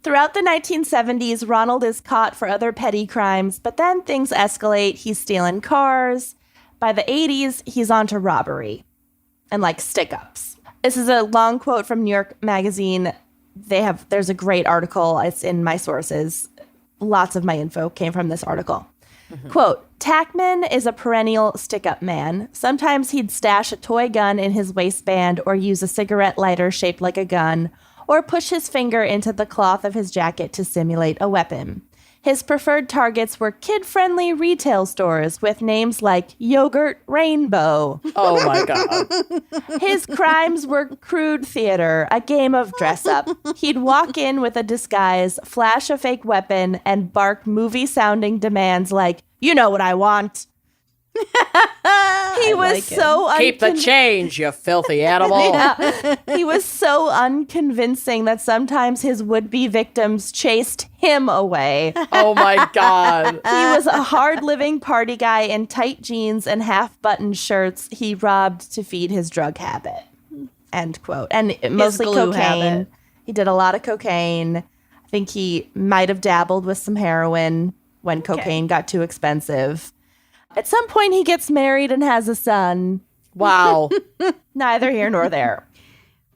throughout the 1970s, Ronald is caught for other petty crimes, but then things escalate. He's stealing cars. By the 80s, he's on to robbery and like stick-ups. This is a long quote from New York Magazine. There's a great article. It's in my sources. Lots of my info came from this article. Quote, Tackman is a perennial stick-up man. Sometimes he'd stash a toy gun in his waistband or use a cigarette lighter shaped like a gun, or push his finger into the cloth of his jacket to simulate a weapon. His preferred targets were kid-friendly retail stores with names like Yogurt Rainbow. Oh my God. His crimes were crude theater, a game of dress-up. He'd walk in with a disguise, flash a fake weapon, and bark movie-sounding demands like, "You know what I want." He was so Keep the change, you filthy animal. He was so unconvincing that sometimes his would-be victims chased him away. Oh my God. He was a hard-living party guy in tight jeans and half-buttoned shirts he robbed to feed his drug habit. End quote. And mostly glue cocaine. habit. He did a lot of cocaine. I think he might have dabbled with some heroin when cocaine got too expensive. At some point, he gets married and has a son. Wow. Neither here nor there.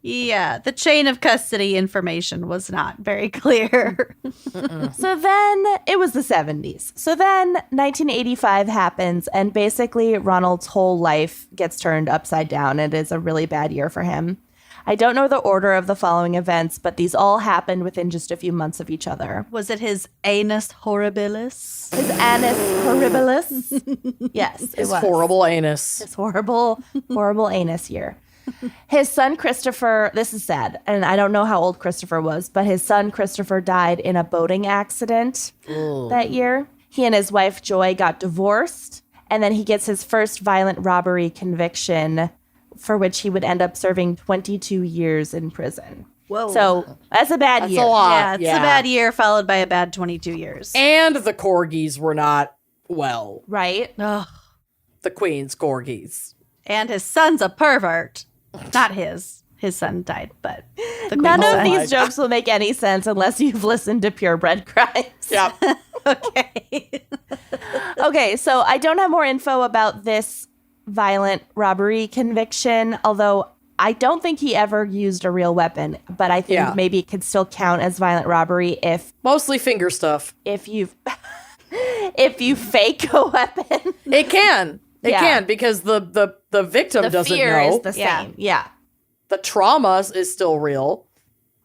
Yeah, the chain of custody information was not very clear. So then it was the 70s. So then 1985 happens, and basically Ronald's whole life gets turned upside down. It is a really bad year for him. I don't know the order of the following events, but these all happened within just a few months of each other. Was it his anus horribilis? His anus horribilis. Yes, it His was. horrible anus. His horrible, horrible anus year. His son Christopher, this is sad, and I don't know how old Christopher was, but his son Christopher died in a boating accident that year. He and his wife Joy got divorced, And then he gets his first violent robbery conviction, for which he would end up serving 22 years in prison. Whoa. So that's a bad year. a lot. yeah, it's a bad year followed by a bad 22 years. And the corgis were not well. Right? Ugh. The queen's corgis. And his son's a pervert. Not his. His son died, but the None queen's of son. these jokes will make any sense unless you've listened to Purebred Crimes. Yeah. Okay. Okay, so I don't have more info about this violent robbery conviction, although I don't think he ever used a real weapon, but I think maybe it could still count as violent robbery if Mostly finger stuff. you if you fake a weapon. It can. It Yeah. can because the victim The doesn't fear know. is the same. Yeah. The trauma is still real.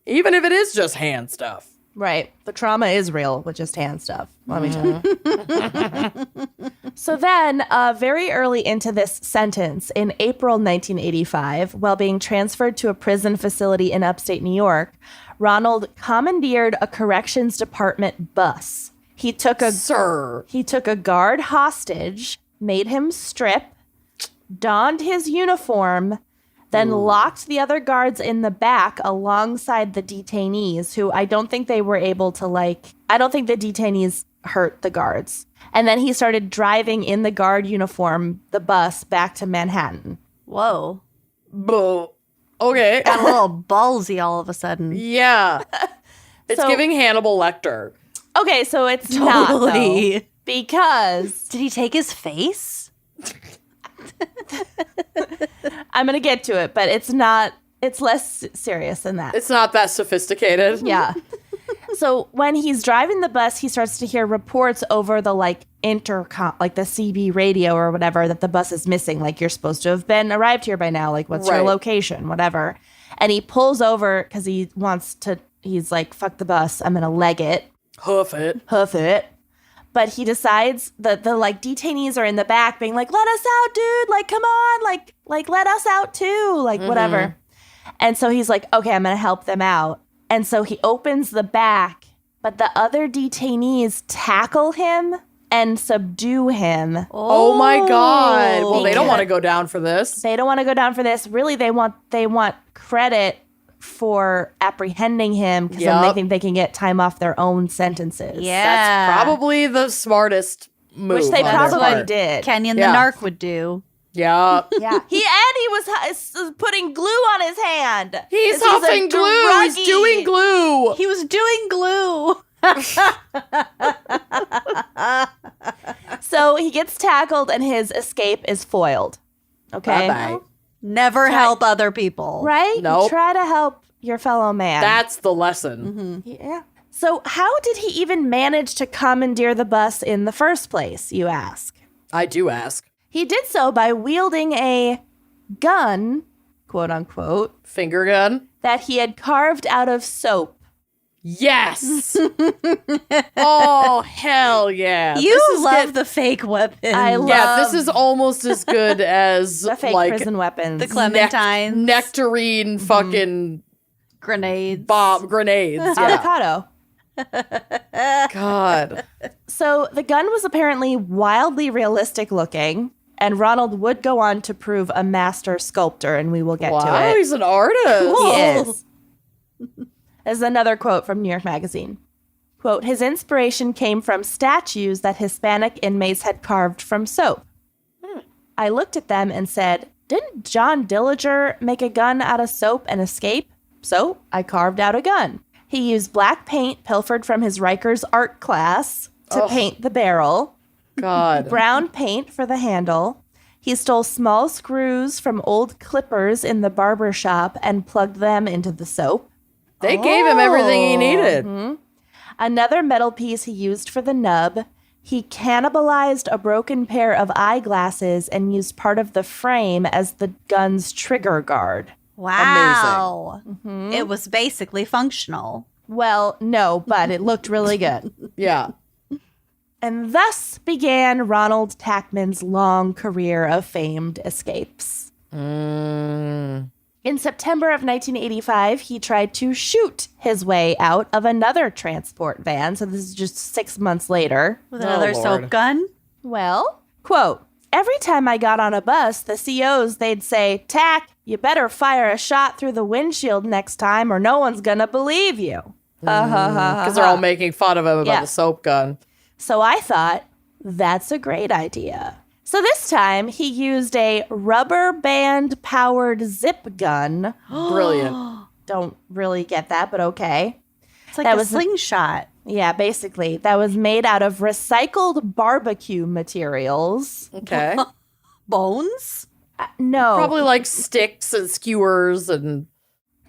Even if it is just hand stuff. Right. The trauma is real with just hand stuff. Let me tell you. So then, very early into this sentence, in April 1985, while being transferred to a prison facility in upstate New York, Ronald commandeered a corrections department bus. He took a guard hostage, made him strip, donned his uniform, then locked the other guards in the back alongside the detainees, who I don't think they were able to, I don't think the detainees hurt the guards. And then he started driving in the guard uniform, the bus, back to Manhattan. Whoa. Okay. Got a little ballsy all of a sudden. Yeah. It's So- giving Hannibal Lecter. Okay, so it's not, though, Totally. because Did he take his face? I'm going to get to it, but it's not, it's less serious than that. It's not that sophisticated. Yeah. So when he's driving the bus, he starts to hear reports over the intercom, the CB radio or whatever, that the bus is missing. You're supposed to have arrived here by now. What's your Right. location? Whatever. And he pulls over because he's like, fuck the bus. I'm going to leg it, Hoof it. But he decides that the detainees are in the back being like, let us out, dude. Come on. Let us out too. Whatever. And so he's like, okay, I'm going to help them out. And so he opens the back, but the other detainees tackle him and subdue him. Oh my God. Well, they don't Because- want to go down for this. They don't want to go down for this. Really, they want credit for apprehending him because then they Yup. think they can get time off their own sentences. Yeah. That's probably the smartest move. Which they on their probably part. did. Kenyon Yeah. the narc would do. Yeah. Yeah. He was putting glue on his hand. He's 'Cause a huffing glue. He's druggie. doing glue. He was doing glue. So he gets tackled and his escape is foiled. Okay. Bye-bye. Never help other people. Right? Nope. Try to help your fellow man. That's the lesson. Yeah. So how did he even manage to commandeer the bus in the first place, you ask? I do ask. He did so by wielding a gun, quote unquote, Finger gun. that he had carved out of soap. Yes. Oh, hell yeah. You This is love the fake weapon. I love Yeah, this is almost as good as the fake prison weapons. the clementines, nectarine fucking grenades. bomb grenades. Yeah. Avocado. God. So the gun was apparently wildly realistic looking, and Ronald would go on to prove a master sculptor, and we will get to Wow, it. he's an artist. He is. This is another quote from New York Magazine. Quote, his inspiration came from statues that Hispanic inmates had carved from soap. I looked at them and said, didn't John Dillinger make a gun out of soap and escape? So I carved out a gun. He used black paint pilfered from his Rikers art class to paint the barrel, God. brown paint for the handle. He stole small screws from old clippers in the barber shop and plugged them into the soap. They gave him everything he needed. Another metal piece he used for the nub. He cannibalized a broken pair of eyeglasses and used part of the frame as the gun's trigger guard. Wow. It was basically functional. Well, no, but it looked really good. Yeah. And thus began Ronald Tackman's long career of famed escapes. In September of 1985, he tried to shoot his way out of another transport van. So this is just 6 months later. With another Lord. soap gun. Well, quote, every time I got on a bus, the COs, they'd say, Tack, you better fire a shot through the windshield next time or no one's gonna believe you. Because they're all making fun of him about the soap gun. So I thought, that's a great idea. So this time, he used a rubber band-powered zip gun. Brilliant. Don't really get that, but okay. It's like That a was- slingshot. Yeah, basically. That was made out of recycled barbecue materials. Okay. Bones? No. Probably like sticks and skewers and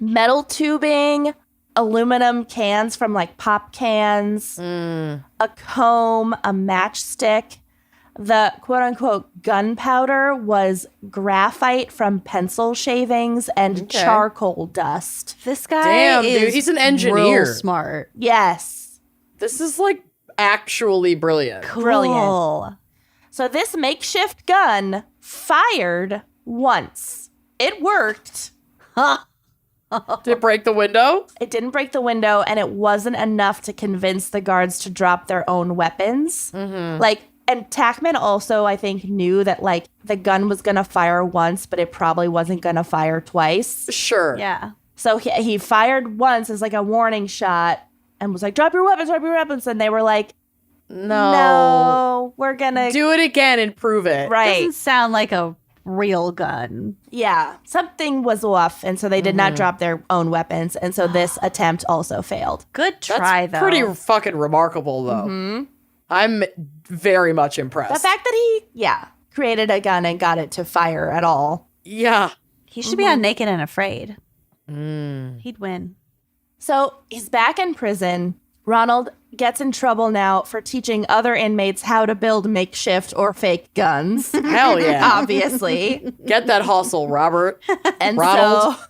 Metal tubing, aluminum cans from like pop cans, a comb, a matchstick. The quote-unquote gunpowder was graphite from pencil shavings and charcoal dust. This guy Damn, is dude, he's an engineer. real smart. Yes. this is like actually brilliant. Brilliant. Cool. So this makeshift gun fired once. It worked. Did it break the window? It didn't break the window, and it wasn't enough to convince the guards to drop their own weapons. Like, and Tackman also, I think, knew that, like, the gun was going to fire once, but it probably wasn't going to fire twice. Sure. Yeah. So he fired once as, like, a warning shot and was like, drop your weapons, drop your weapons. And they were like, no, we're going to... Do it again and prove it. Right. Doesn't sound like a real gun. Yeah. Something was off, and so they did not drop their own weapons. And so this attempt also failed. Good That's try, though. pretty fucking remarkable, though. I'm very much impressed. The fact that he, created a gun and got it to fire at all. Yeah. He should be on Naked and Afraid. He'd win. So he's back in prison. Ronald gets in trouble now for teaching other inmates how to build makeshift or fake guns, Hell yeah. obviously. Get that hustle, Robert. And Ronald. so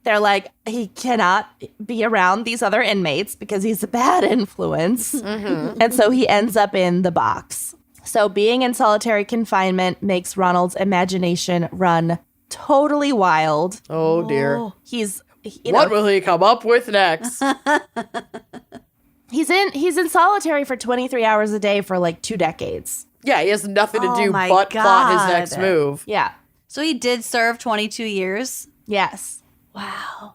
they're like, he cannot be around these other inmates because he's a bad influence. And so he ends up in the box. So being in solitary confinement makes Ronald's imagination run totally wild. Oh, dear. He's, What will he come up with next? he's in solitary for 23 hours a day for like 2 decades. Yeah, he has nothing to Oh do my but plot his God. next move. Yeah. So he did serve 22 years. Yes. Wow.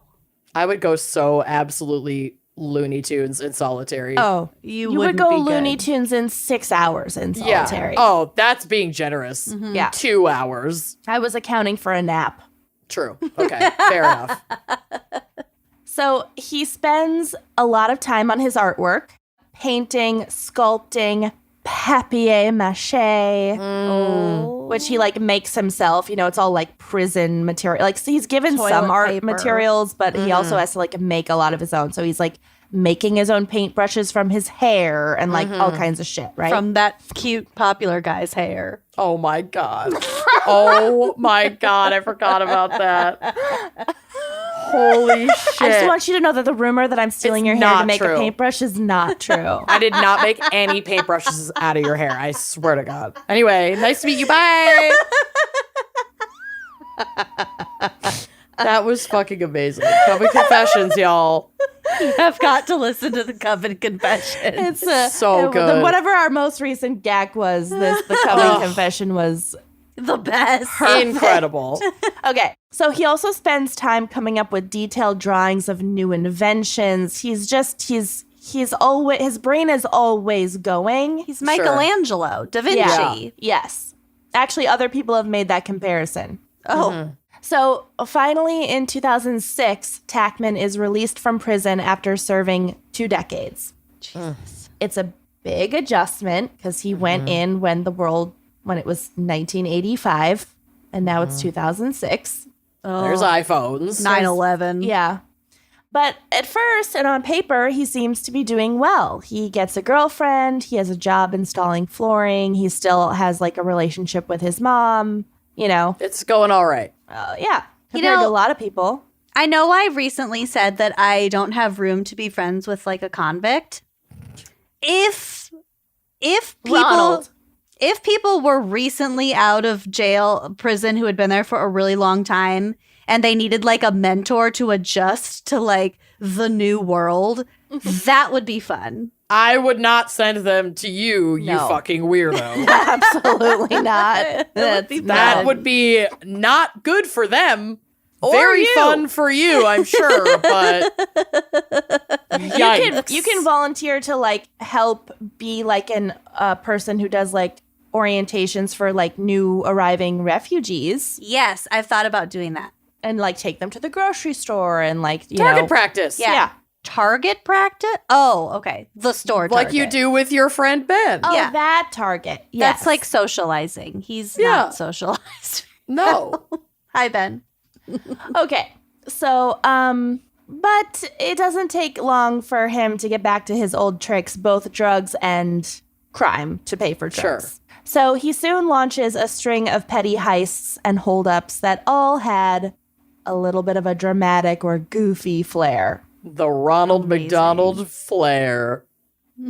I would go so absolutely Looney Tunes in solitary. Oh, You would wouldn't go be Looney good. Tunes in 6 hours in yeah. solitary. Oh, that's being generous. Yeah. 2 hours. I was accounting for a nap. True. Okay. Fair enough. So he spends a lot of time on his artwork, painting, sculpting, papier-mâché, which he like makes himself. You know, it's all like prison material. Like, so he's given Toilet some art paper. materials, but he also has to like make a lot of his own. So he's like making his own paintbrushes from his hair and like all kinds of shit, right? From that cute, popular guy's hair. Oh my God. Oh my God. I forgot about that. Holy shit. I just want you to know that the rumor that I'm stealing It's your hair to not make true. a paintbrush is not true. I did not make any paintbrushes out of your hair. I swear to God. Anyway, nice to meet you. Bye. That was fucking amazing. Coven Confessions, y'all. I've got to listen to the Coven Confession. It's So good. Whatever our most recent gag was, the Coven Confession was The best. Incredible. okay. So he also spends time coming up with detailed drawings of new inventions. He's always, his brain is always going. He's Michelangelo, Da Vinci. Yeah. Yes. Actually, other people have made that comparison. Oh, So finally, in 2006, Tackman is released from prison after serving 2 decades. Jesus. It's a big adjustment because he went in when it was 1985, and now it's 2006. There's iPhones. 9/11. Yeah. But at first and on paper, he seems to be doing well. He gets a girlfriend. He has a job installing flooring. He still has like a relationship with his mom. You know, It's going all right. yeah. Compared to a lot of people. I know I recently said that I don't have room to be friends with like a convict. If people Ronald. if people were recently out of prison who had been there for a really long time and they needed like a mentor to adjust to like the new world. That would be fun. I would not send them to you, you No. fucking weirdo. Absolutely not. That would be not good for them. Or Very you. fun for you, I'm sure, but yikes. You can volunteer to like help be like a person who does like orientations for like new arriving refugees Yes, I've thought about doing that. and like take them to the grocery store and like you Target know practice. yeah. Target practice? Oh, okay. The store Like you Target. do with your friend Ben. Oh, Yeah. that Target. Yes. That's like socializing. He's Yeah. not socialized. No. Hi, Ben. Okay. So, but it doesn't take long for him to get back to his old tricks, both drugs and crime, to pay for Sure. drugs. So he soon launches a string of petty heists and holdups that all had a little bit of a dramatic or goofy flair. The Ronald Amazing. McDonald flair.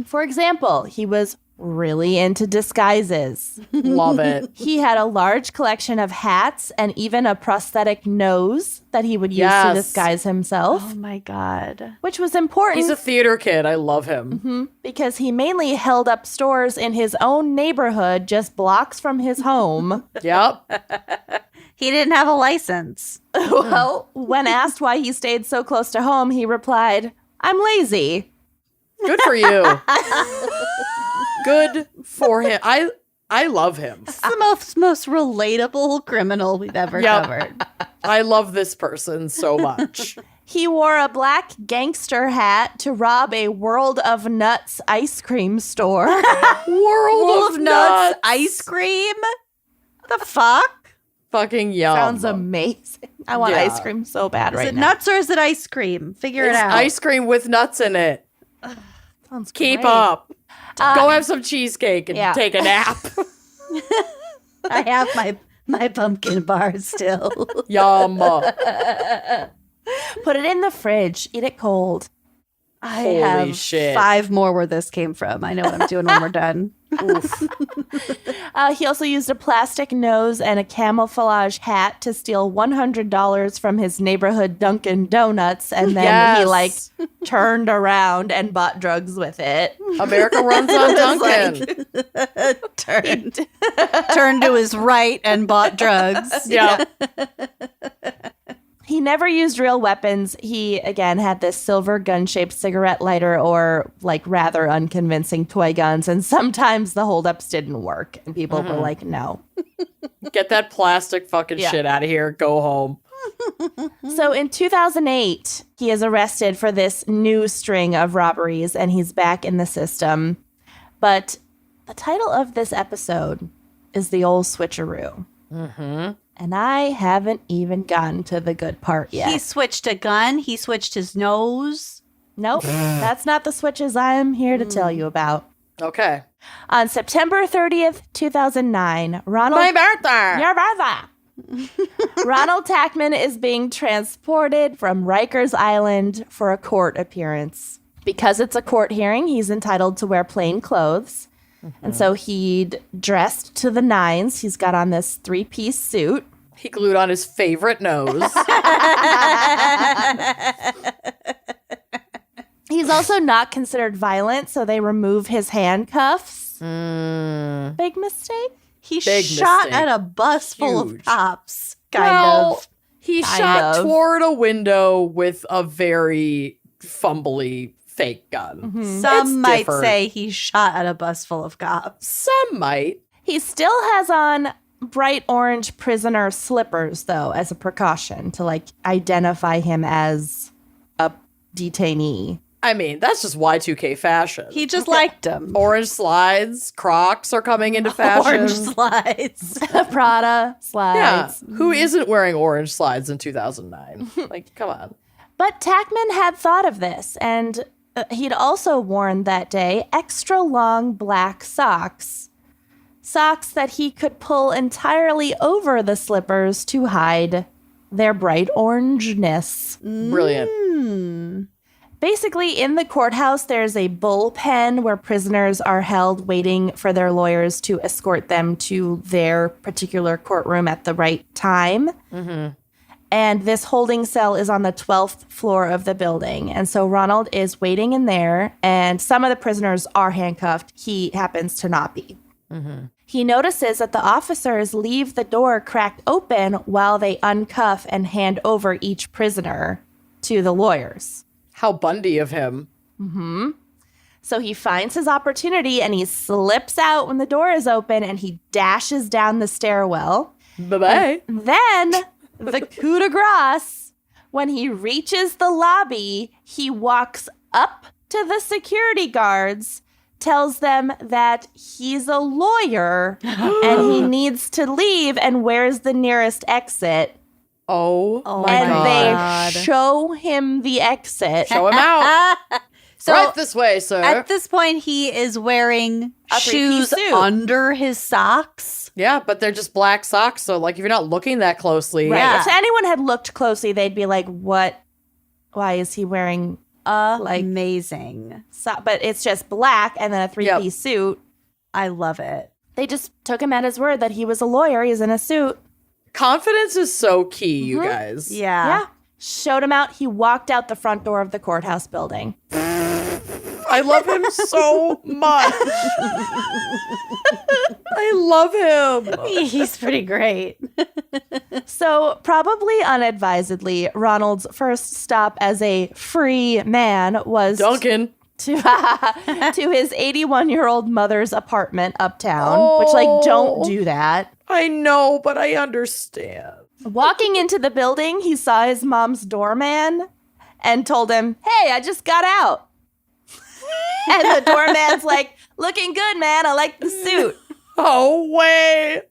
For example, he was really into disguises. Love it. He had a large collection of hats and even a prosthetic nose that he would use Yes. to disguise himself, Oh my God. which was important He's a theater kid. I love him. because he mainly held up stores in his own neighborhood just blocks from his home. Yep. He didn't have a license. Well, when asked why he stayed so close to home, he replied, "I'm lazy." Good for you. Good for him. I love him. It's the most relatable criminal we've ever Yep. covered. I love this person so much. He wore a black gangster hat to rob a World of Nuts ice cream store. World of nuts. ice cream? The fuck? Fucking yum. Sounds amazing. I want Yeah. ice cream so bad Is right it now. nuts or is it ice cream? Figure It's it out. ice cream with nuts in it. Sounds Keep great. up. Go have some cheesecake and yeah. take a nap. I have my pumpkin bar still. Yum. Put it in the fridge. Eat it cold. I Holy have shit. 5 more where this came from. I know what I'm doing when we're done. Oof. He also used a plastic nose and a camouflage hat to steal $100 from his neighborhood Dunkin' Donuts, and then he Yes. like turned around and bought drugs with it. America runs on Duncan. Turned to his right and bought drugs. Yeah. He never used real weapons. He, again, had this silver gun-shaped cigarette lighter or, like, rather unconvincing toy guns. And sometimes the holdups didn't work. And people were like, no. Get that plastic fucking Yeah. shit out of here. Go home. So in 2008, he is arrested for this new string of robberies. And he's back in the system. But the title of this episode is The Ol Switcheroo. Mm-hmm. And I haven't even gotten to the good part yet. He switched a gun. He switched his nose. Nope, that's not the switches I'm here to tell you about. Okay. On September 30th, 2009, Ronald... My birthday. Your birthday! Ronald Tackman is being transported from Rikers Island for a court appearance. Because it's a court hearing, he's entitled to wear plain clothes. And so he'd dressed to the nines. He's got on this 3-piece suit. He glued on his favorite nose. He's also not considered violent, so they remove his handcuffs. Big mistake? He Big shot mistake. at a bus full Huge. of cops. Kind Well, of. He Kind shot of. toward a window with a very fumbly fake gun. Some It's might different. say he shot at a bus full of cops. Some might. He still has on bright orange prisoner slippers, though, as a precaution to, like, identify him as a detainee. I mean, that's just Y2K fashion. He just liked him. Orange slides, Crocs are coming into fashion. Orange slides. Prada Yeah. slides. Who isn't wearing orange slides in 2009? Like, come on. But Tackman had thought of this, and he'd also worn that day extra long black socks. Socks that he could pull entirely over the slippers to hide their bright orangeness. Brilliant. Basically, in the courthouse, there's a bullpen where prisoners are held waiting for their lawyers to escort them to their particular courtroom at the right time. And this holding cell is on the 12th floor of the building. And so Ronald is waiting in there, and some of the prisoners are handcuffed. He happens to not be. He notices that the officers leave the door cracked open while they uncuff and hand over each prisoner to the lawyers. How Bundy of him. So he finds his opportunity and he slips out when the door is open and he dashes down the stairwell. Bye-bye. Then the coup de grace, when he reaches the lobby, he walks up to the security guards, tells them that he's a lawyer and he needs to leave and where's the nearest exit. Oh my And God. they show him the exit. Show him out. So Right this way, sir. at this point, he is wearing A three-piece shoes suit. under his socks. Yeah, but they're just black socks, so like if you're not looking that closely. Right. Yeah. If anyone had looked closely, they'd be like, what? Why is he wearing Amazing. but it's just black and then a three-piece suit. I love it. They just took him at his word that he was a lawyer. He's in a suit. Confidence is so key, you guys. Yeah. Showed him out. He walked out the front door of the courthouse building. I love him so much. I love him. He's pretty great. So, probably unadvisedly, Ronald's first stop as a free man was Duncan. to his 81-year-old mother's apartment uptown, which, like, don't do that. I know, but I understand. Walking into the building, he saw his mom's doorman and told him, "Hey, I just got out." And the doorman's like, "Looking good, man. I like the suit." Oh, wait.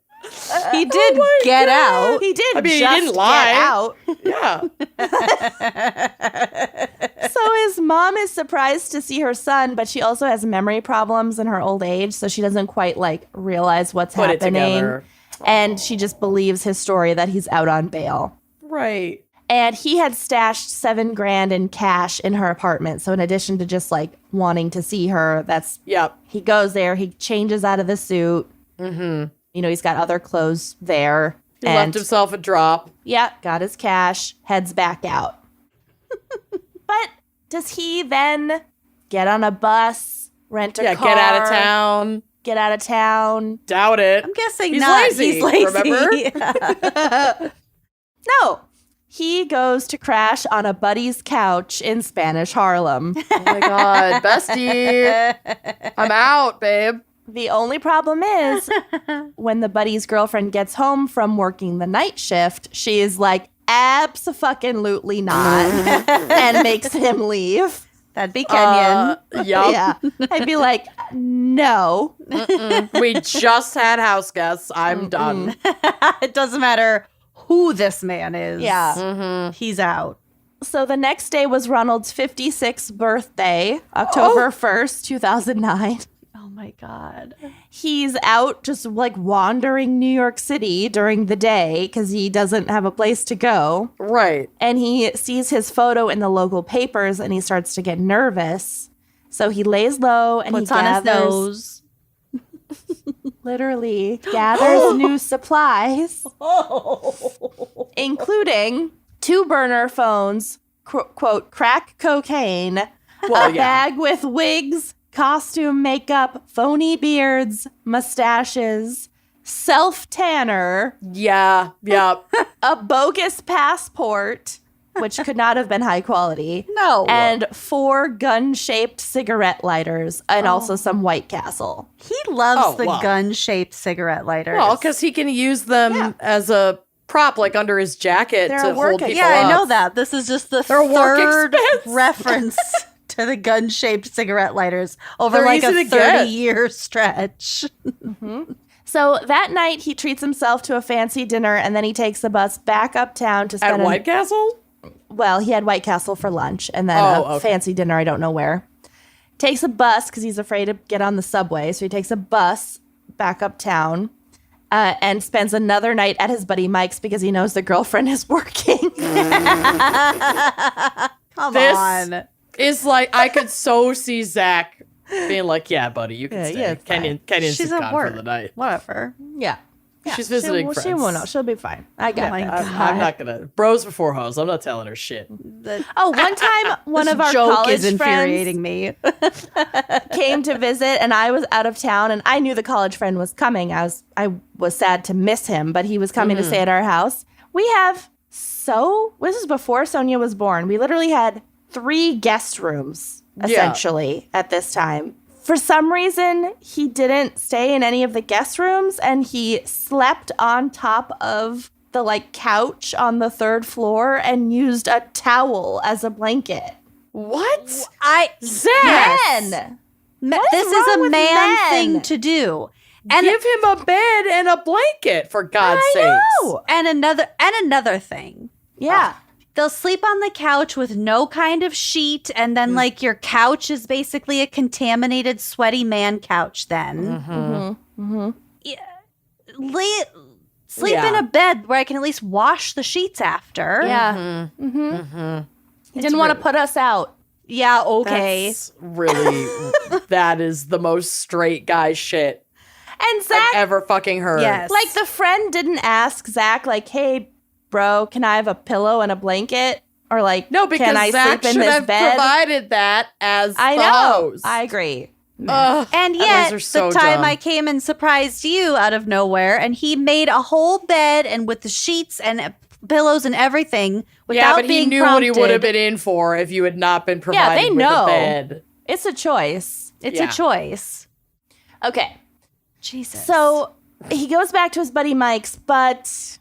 He did get out. He did I mean, he just didn't lie. get out. Yeah. So his mom is surprised to see her son, but she also has memory problems in her old age, so she doesn't quite like realize what's Put it happening. together. And she just believes his story that he's out on bail. Right. And he had stashed $7,000 in cash in her apartment. So in addition to just like wanting to see her, Yep. he goes there, he changes out of the suit. Mm-hmm. You know, he's got other clothes there. He left himself a drop. Yeah, got his cash, heads back out. But does he then get on a bus, rent a car? Get out of town. Get out of town. Doubt it. I'm guessing He's not. lazy, He's lazy. remember? No. He goes to crash on a buddy's couch in Spanish Harlem. Oh my God. Bestie. I'm out, babe. The only problem is when the buddy's girlfriend gets home from working the night shift, she is like, abso-fucking-lutely not, and makes him leave. That'd be Kenyan. Yup. Yeah. I'd be like, no. We just had house guests. I'm done. It doesn't matter who this man is. Yeah. He's out. So the next day was Ronald's 56th birthday, October 1st, 2009. Oh my God. He's out just like wandering New York City during the day because he doesn't have a place to go. Right. And he sees his photo in the local papers and he starts to get nervous. So he lays low and Puts he on his gathers, nose. literally gathers new supplies, including 2 burner phones, quote, crack cocaine, Well, a bag with wigs, costume makeup, phony beards, mustaches, self-tanner, Yeah. Yep. a bogus passport, which could not have been high quality. No. And 4 gun-shaped cigarette lighters and also some White Castle. He loves Oh, the wow. gun-shaped cigarette lighters. Well, because he can use them as a prop, like under his jacket They're to a work hold people yeah, I up. know that. This is just the They're a work third expense. reference to the gun-shaped cigarette lighters over They're like easy a to get. 30-year stretch. So that night, he treats himself to a fancy dinner, and then he takes a bus back uptown to spend At White Castle? Well, he had White Castle for lunch, and then Oh, a okay. fancy dinner, I don't know where. Takes a bus, because he's afraid to get on the subway, so he takes a bus back uptown, and spends another night at his buddy Mike's, because he knows the girlfriend is working. Come This- on. It's like, I could so see Zach being like, yeah, buddy, you can Yeah, stay. yeah, it's fine. Kenyan's She's gone at for work. the night. Whatever. Yeah. She's visiting friends. She won't know. She'll be fine. I got my it. I'm not gonna. Bros before hoes. I'm not telling her shit. Oh, one time one of our joke college is infuriating friends me. came to visit, and I was out of town, and I knew the college friend was coming. I was sad to miss him, but he was coming to stay at our house. This is before Sonia was born. We literally had 3 guest rooms essentially at this time. For some reason, he didn't stay in any of the guest rooms, and he slept on top of the couch on the 3rd floor and used a towel as a blanket. What? Men! This is wrong a with man men? thing to do. And Give him a bed and a blanket, for God's sake. know. and another thing. Yeah. They'll sleep on the couch with no kind of sheet, and then your couch is basically a contaminated, sweaty man couch. Then, sleep in a bed where I can at least wash the sheets after. Yeah. He didn't want to put us out. Yeah. Okay. That's really, that is the most straight guy shit And I've Zach, ever fucking heard. Yes. the friend didn't ask Zach, hey, bro, can I have a pillow and a blanket? Or No, because can I Zach sleep in should this have bed? provided that as I the know. host. I agree. Ugh, And those yet, are so the time dumb. I came and surprised you out of nowhere, and he made a whole bed and with the sheets and pillows and everything without yeah, but he being knew prompted. what he would have been in for if you had not been provided they with know. a bed. It's a choice. It's Yeah. a choice. Okay. Jesus. So he goes back to his buddy Mike's, but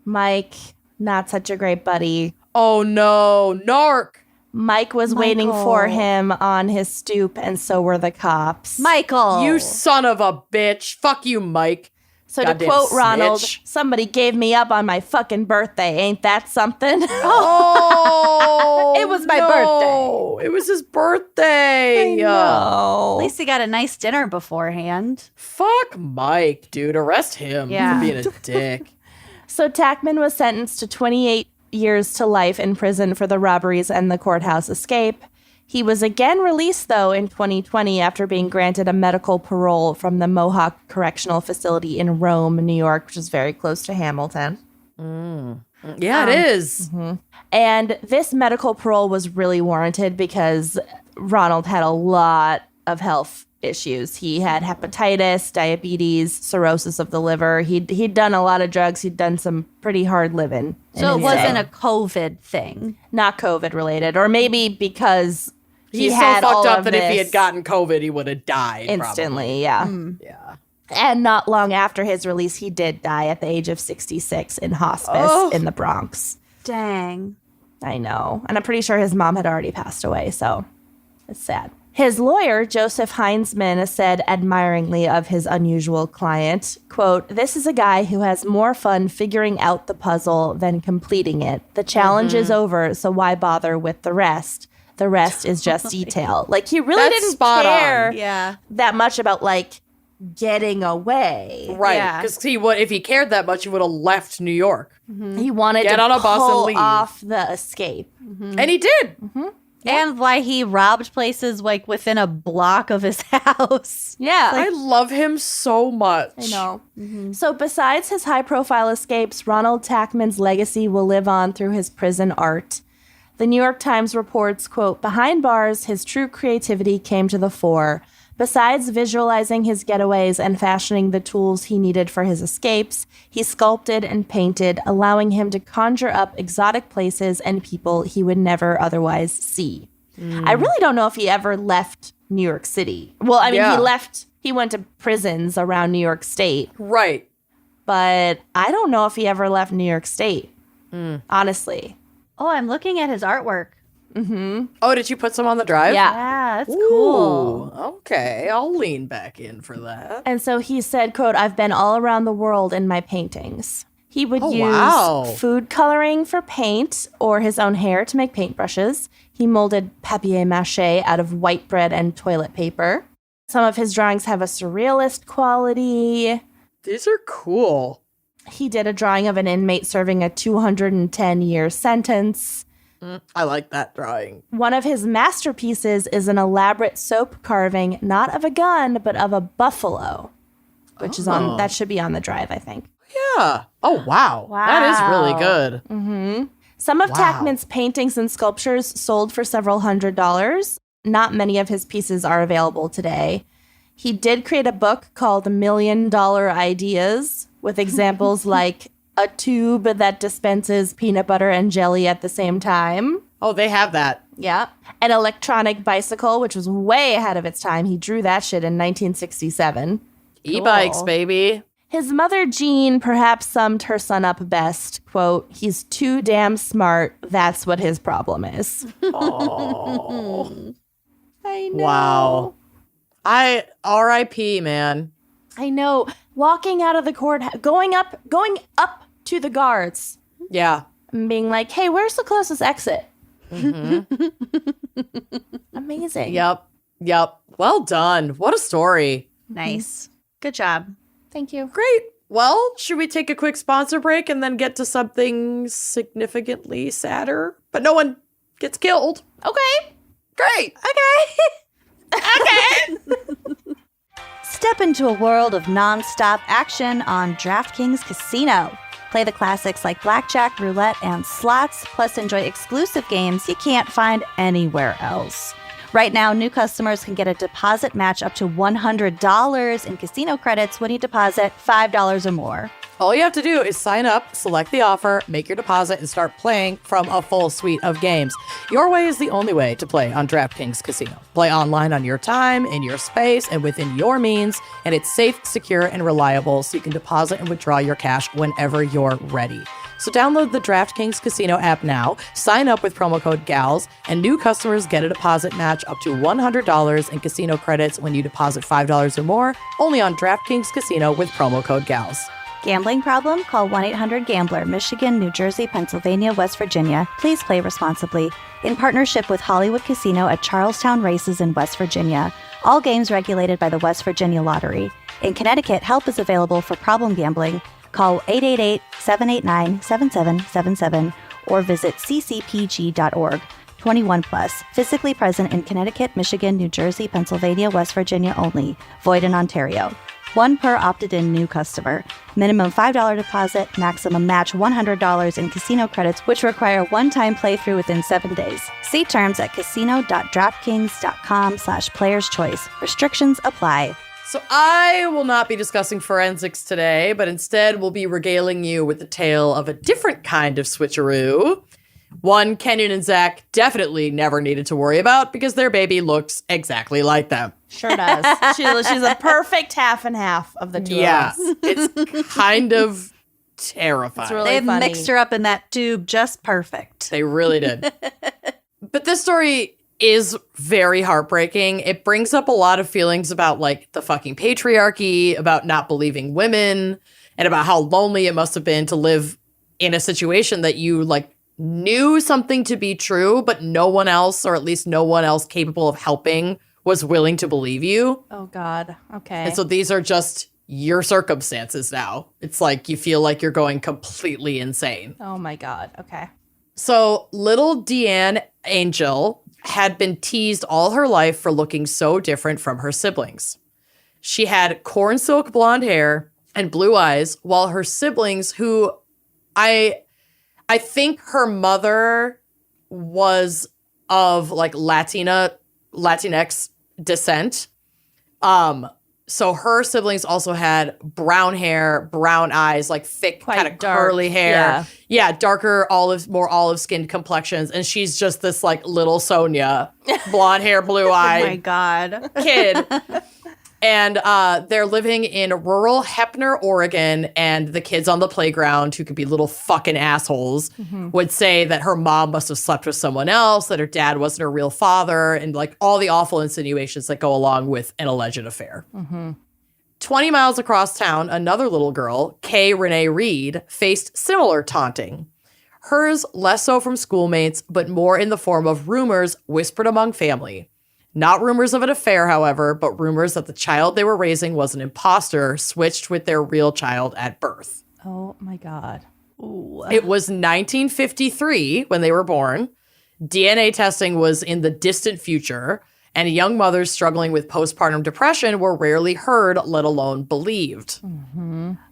Mike, not such a great buddy. Oh no, narc. Mike was waiting for him on his stoop, and so were the cops. Michael. You son of a bitch. Fuck you, Mike. So to Goddamn quote Ronald, snitch. somebody gave me up on my fucking birthday. Ain't that something? Oh, It was my birthday. It was his birthday. At least he got a nice dinner beforehand. Fuck Mike, dude. Arrest him Yeah. for being a dick. So Tackman was sentenced to 28 years to life in prison for the robberies and the courthouse escape. He was again released, though, in 2020 after being granted a medical parole from the Mohawk Correctional Facility in Rome, New York, which is very close to Hamilton. Yeah, it is. And this medical parole was really warranted because Ronald had a lot of health issues. He had hepatitis, diabetes, cirrhosis of the liver. He'd done a lot of drugs. He'd done some pretty hard living. So it wasn't a COVID thing. Not COVID related, or maybe because He's so had all fucked up of that if he this had gotten COVID, he would have died instantly. Yeah. Probably. Yeah. And not long after his release, he did die at the age of 66 in hospice in the Bronx. Dang. I know. And I'm pretty sure his mom had already passed away, so it's sad. His lawyer, Joseph Heinzman, said admiringly of his unusual client, quote, "This is a guy who has more fun figuring out the puzzle than completing it. The challenge is over, so why bother with the rest? The rest is just detail." Like, he really That's didn't spot on. care Yeah. that much about, getting away. Right. Yeah. Because if he cared that much, he would have left New York. He wanted Get to on a bus and pull leave. off the escape. And he did. And why he robbed places within a block of his house. Yeah. I love him so much. I know. So besides his high-profile escapes, Ronald Tackman's legacy will live on through his prison art. The New York Times reports, quote, "Behind bars, his true creativity came to the fore. Besides visualizing his getaways and fashioning the tools he needed for his escapes, he sculpted and painted, allowing him to conjure up exotic places and people he would never otherwise see." I really don't know if he ever left New York City. Well, I mean, Yeah. he went to prisons around New York State, Right. but I don't know if he ever left New York State, honestly. Oh, I'm looking at his artwork. Oh, did you put some on the drive? Yeah. Yeah, that's cool. Ooh, okay. I'll lean back in for that. And so he said, quote, "I've been all around the world in my paintings." He would use wow. food coloring for paint or his own hair to make paintbrushes. He molded papier-mâché out of white bread and toilet paper. Some of his drawings have a surrealist quality. These are cool. He did a drawing of an inmate serving a 210-year sentence. I like that drawing. One of his masterpieces is an elaborate soap carving, not of a gun, but of a buffalo. which is that should be on the drive, I think. Yeah. Oh, wow. That is really good. Some of Wow. Tackman's paintings and sculptures sold for several $100s. Not many of his pieces are available today. He did create a book called $1 Million Ideas with examples like a tube that dispenses peanut butter and jelly at the same time. Oh, they have that. Yeah. An electronic bicycle, which was way ahead of its time. He drew that shit in 1967. E-bikes, Cool. baby. His mother, Jean, perhaps summed her son up best. Quote, "He's too damn smart. That's what his problem is." Oh. I know. Wow. R.I.P., man. I know. Walking out of the courthouse, going up to the guards Yeah. and being like, "Hey, where's the closest exit?" Amazing. Yep. Well done. What a story. Nice. Good job. Thank you. Great. Well, should we take a quick sponsor break and then get to something significantly sadder? But no one gets killed. Okay. Great. Step into a world of non-stop action on DraftKings Casino. Play the classics like blackjack, roulette, and slots, plus enjoy exclusive games you can't find anywhere else. Right now, new customers can get a deposit match up to $100 in casino credits when you deposit $5 or more. All you have to do is sign up, select the offer, make your deposit, and start playing from a full suite of games. Your way is the only way to play on DraftKings Casino. Play online on your time, in your space, and within your means, and it's safe, secure, and reliable, so you can deposit and withdraw your cash whenever you're ready. So download the DraftKings Casino app now, sign up with promo code GALS, and new customers get a deposit match up to $100 in casino credits when you deposit $5 or more, only on DraftKings Casino with promo code GALS. Gambling problem? Call 1-800-GAMBLER, Michigan, New Jersey, Pennsylvania, West Virginia. Please play responsibly. In partnership with Hollywood Casino at Charlestown Races in West Virginia. All games regulated by the West Virginia Lottery. In Connecticut, help is available for problem gambling. Call 888-789-7777 or visit ccpg.org. 21 plus. Physically present in Connecticut, Michigan, New Jersey, Pennsylvania, West Virginia only. Void in Ontario. One per opted-in new customer. Minimum $5 deposit, maximum match $100 in casino credits, which require one-time playthrough within 7 days. See terms at casino.draftkings.com/players choice. Restrictions apply. So I will not be discussing forensics today, but instead will be regaling you with the tale of a different kind of switcheroo. One Kenyon and Zach definitely never needed to worry about because their baby looks exactly like them. Sure does. She's a perfect half and half of the two of us. It's kind of terrifying. It's really They funny. mixed her up in that tube just perfect. They really did. But this story is very heartbreaking. It brings up a lot of feelings about like the fucking patriarchy, about not believing women, and about how lonely it must have been to live in a situation that you like knew something to be true, but no one else, or at least no one else capable of helping, was willing to believe you. Oh, God. Okay. And so these are just your circumstances now. It's like you feel like you're going completely insane. Oh, my God. Okay. So little Deanne Angel had been teased all her life for looking so different from her siblings. She had corn silk blonde hair and blue eyes, while her siblings, who I think her mother was of like Latinx descent. So her siblings also had brown hair, brown eyes, like thick, Quite kind of dark, curly hair. yeah. Yeah, darker more olive skinned complexions. And she's just this like little Sonia, blonde hair, blue Oh my eye God. kid. And they're living in rural Heppner, Oregon, and the kids on the playground, who could be little fucking assholes, would say that her mom must have slept with someone else, that her dad wasn't her real father, and like all the awful insinuations that go along with an alleged affair. 20 miles across town, another little girl, Kay Renee Reed, faced similar taunting. Hers less so from schoolmates, but more in the form of rumors whispered among family. Not rumors of an affair, however, but rumors that the child they were raising was an imposter switched with their real child at birth. Oh, my God. It was 1953 when they were born. DNA testing was in the distant future, and young mothers struggling with postpartum depression were rarely heard, let alone believed.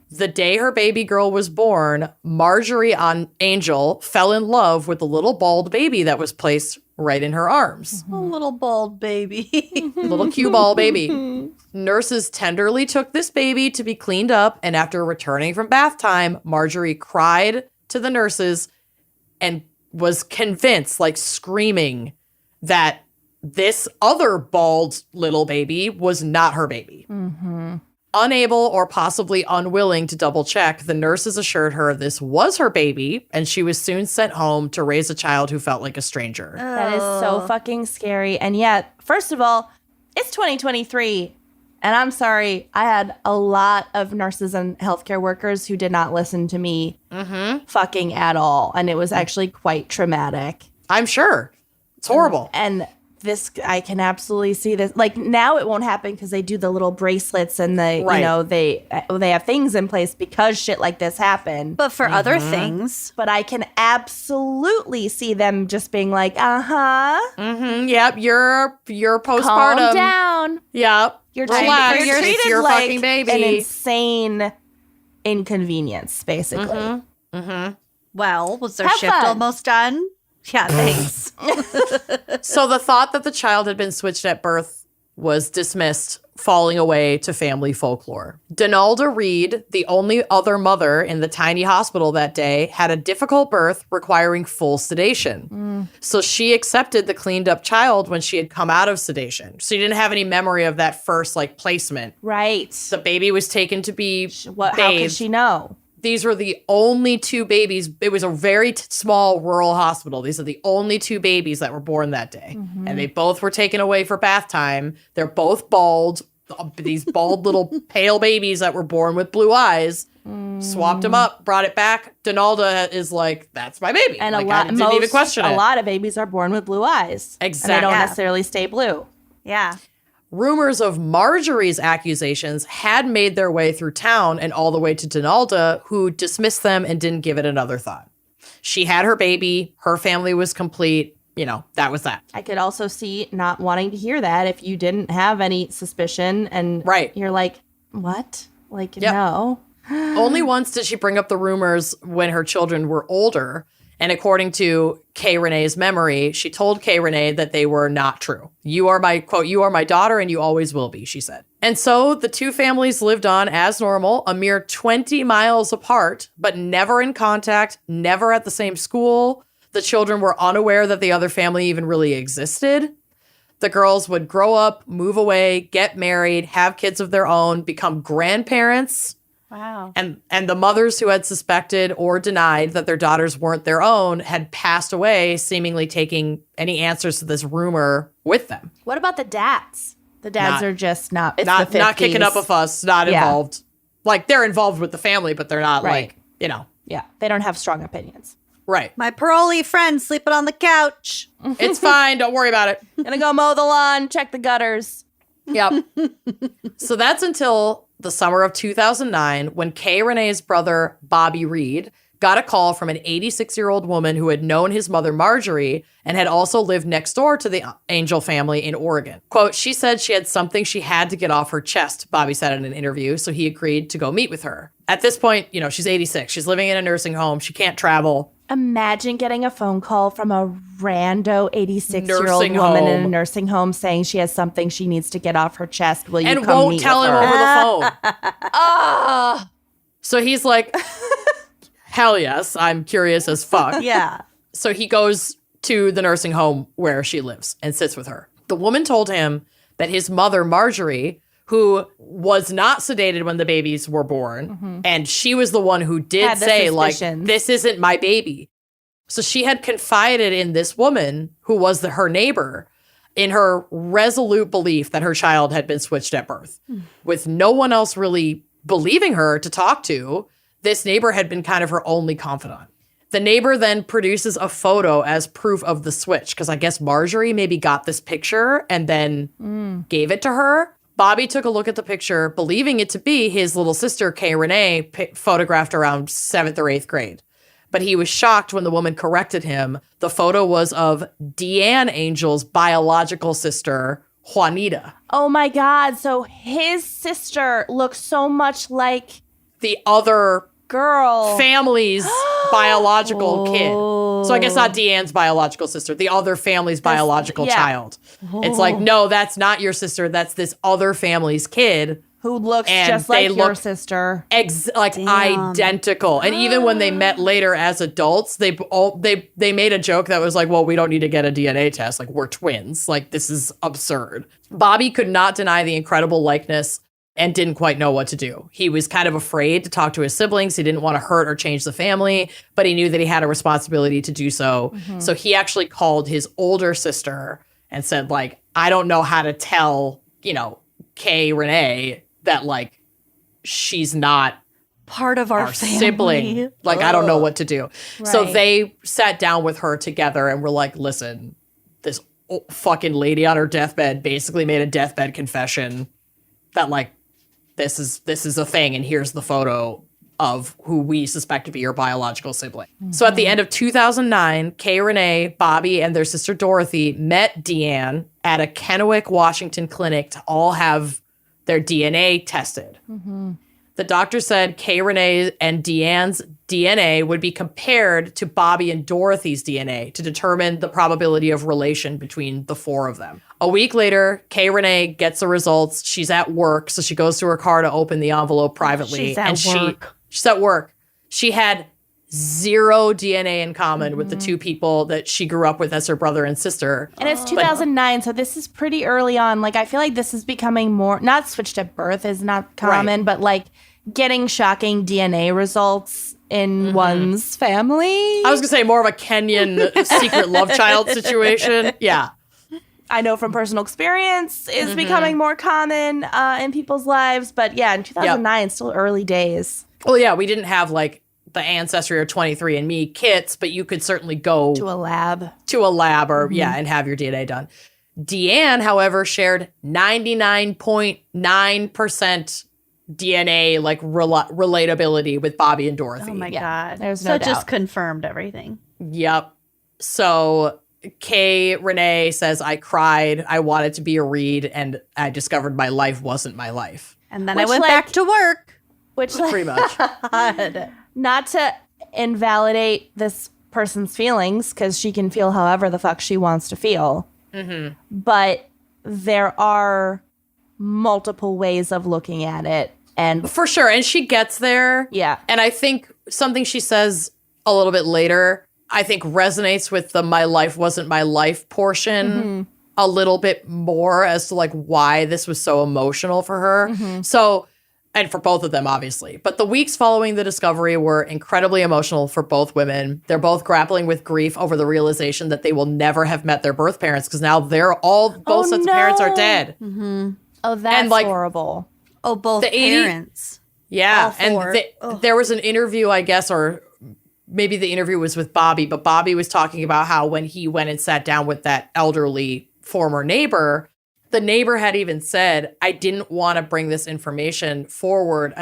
The day her baby girl was born, Marjorie Angel fell in love with the little bald baby that was placed right in her arms. A little bald baby. Little cue ball baby. Nurses tenderly took this baby to be cleaned up, and after returning from bath time, Marjorie cried to the nurses and was convinced, like screaming, that this other bald little baby was not her baby. Unable or possibly unwilling to double check, the nurses assured her this was her baby, and she was soon sent home to raise a child who felt like a stranger. That is so fucking scary. And yet, first of all, it's 2023. And I'm sorry, I had a lot of nurses and healthcare workers who did not listen to me fucking at all. And it was actually quite traumatic. I'm sure. It's horrible. And this, I can absolutely see this. Like, now it won't happen because they do the little bracelets and they, Right. you know, they have things in place because shit like this happened. But for other things, But I can absolutely see them just being like, Yep, you're postpartum. calm down. Yep. You're relax. treated, you're It's treated your like fucking baby. an insane inconvenience, basically. well, was their Have shift fun. almost done? Yeah, thanks. So the thought that the child had been switched at birth was dismissed, falling away to family folklore. Donalda Reed, the only other mother in the tiny hospital that day, had a difficult birth requiring full sedation. So she accepted the cleaned up child when she had come out of sedation. So she didn't have any memory of that first placement. Right. The baby was taken to be How could bathed. she know? These were the only two babies. It was a very small rural hospital. These are the only two babies that were born that day. And they both were taken away for bath time. They're both bald. These bald little pale babies that were born with blue eyes. Swapped them up, brought it back. Donalda is like, that's my baby. And Like, a lot, I didn't even question it. a lot of babies are born with blue eyes. Exactly. And they don't Yeah. necessarily stay blue. Yeah. Rumors of Marjorie's accusations had made their way through town and all the way to Donalda, who dismissed them and didn't give it another thought. She had her baby. Her family was complete. You know, that was that. I could also see not wanting to hear that if you didn't have any suspicion and Right. you're like, what? Like, Yep. no. Only once did she bring up the rumors when her children were older. And according to Kay Renee's memory, she told Kay Renee that they were not true. You are my, quote, you are my daughter and you always will be, she said. And so the two families lived on as normal, a mere 20 miles apart, but never in contact, never at the same school. The children were unaware that the other family even really existed. The girls would grow up, move away, get married, have kids of their own, become grandparents. Wow. And the mothers who had suspected or denied that their daughters weren't their own had passed away, seemingly taking any answers to this rumor with them. What about the dads? The dads Not- are just not, it's Not the 50s. not kicking up a fuss, not Yeah. involved. Like, they're involved with the family, but they're not Right. like, you know, Yeah. They don't have strong opinions. right. My parolee friend sleeping on the couch. It's fine. Don't worry about it. Gonna go mow the lawn, check the gutters. Yep. So that's until the summer of 2009 when Kay Renee's brother, Bobby Reed, got a call from an 86-year-old woman who had known his mother, Marjorie, and had also lived next door to the Angel family in Oregon. Quote, she said she had something she had to get off her chest, Bobby said in an interview, so he agreed to go meet with her. At this point, you know, she's 86. She's living in a nursing home. She can't travel. Imagine getting a phone call from a rando 86-year-old Nursing woman in a home. nursing home saying she has something she needs to get off her chest. Will you And come won't meet tell with him her? over the phone. So he's like, hell yes, I'm curious as fuck. Yeah. So he goes to the nursing home where she lives and sits with her. The woman told him that his mother, Marjorie, who was not sedated when the babies were born, and she was the one who did Had the say, like, suspicions. this isn't my baby. So she had confided in this woman, who was her neighbor, in her resolute belief that her child had been switched at birth. With no one else really believing her to talk to, this neighbor had been kind of her only confidant. The neighbor then produces a photo as proof of the switch, because I guess Marjorie maybe got this picture and then gave it to her. Bobby took a look at the picture, believing it to be his little sister, Kay Renee, photographed around 7th or 8th grade. But he was shocked when the woman corrected him. The photo was of Deanne Angel's biological sister Juanita. Oh my God. So his sister looks so much like The other girl. family's biological kid. So I guess not Deanne's biological sister, the other family's biological child. It's like, no, that's not your sister. That's this other family's kid. Who looks And just they like your look sister. Identical. And even when they met later as adults, they made a joke that was like, well, we don't need to get a DNA test. Like, we're twins. Like, this is absurd. Bobby could not deny the incredible likeness and didn't quite know what to do. He was kind of afraid to talk to his siblings. He didn't want to hurt or change the family, but he knew that he had a responsibility to do so. Mm-hmm. So he actually called his older sister and said, like, I don't know how to tell, Kay Renee that, like, she's not Part of our family. sibling. Like, I don't know what to do. So Right. they sat down with her together and were like, listen, this fucking lady on her deathbed basically made a deathbed confession that, like, this is a thing, and here's the photo of who we suspect to be your biological sibling. So at the end of 2009, Kay Renee, Bobby, and their sister Dorothy met Deanne at a Kennewick, Washington clinic to all have their DNA tested. The doctor said Kay Renee and Deanne's DNA would be compared to Bobby and Dorothy's DNA to determine the probability of relation between the four of them. A week later, Kay Renee gets the results. She's at work, so she goes to her car to open the envelope privately. She's at work. She's at work. She had zero DNA in common with the two people that she grew up with as her brother and sister. And it's 2009, so this is pretty early on. Like, I feel like this is becoming more, not switched at birth is not common, but like getting shocking DNA results in one's family. I was going to say more of a Kenyan secret love child situation. Yeah. I know from personal experience is becoming more common in people's lives. But yeah, in 2009, still early days. Well, yeah, we didn't have like the Ancestry or 23andMe kits, but you could certainly go To a lab. or and have your DNA done. Deanne, however, shared 99.9% DNA like relatability with Bobby and Dorothy. Oh my God. there's no so it just doubt. confirmed everything. Yep. So Kay Renee says, I cried, I wanted to be a Reed, and I discovered my life wasn't my life. And then Which, I went like- back to work. Which, like, Pretty much. not to invalidate this person's feelings, because she can feel however the fuck she wants to feel. But there are multiple ways of looking at it. And For sure. And she gets there. yeah. And I think something she says a little bit later, I think resonates with the my life wasn't my life portion a little bit more as to like why this was so emotional for her. So, and for both of them, obviously. But the weeks following the discovery were incredibly emotional for both women. They're both grappling with grief over the realization that they will never have met their birth parents because now both sets of parents are no. dead. Oh, that's And, like, horrible. Oh, both The 80 parents. Yeah, All four. and there was an interview, I guess, or maybe the interview was with Bobby, but Bobby was talking about how when he went and sat down with that elderly former neighbor, the neighbor had even said, I didn't want to bring this information forward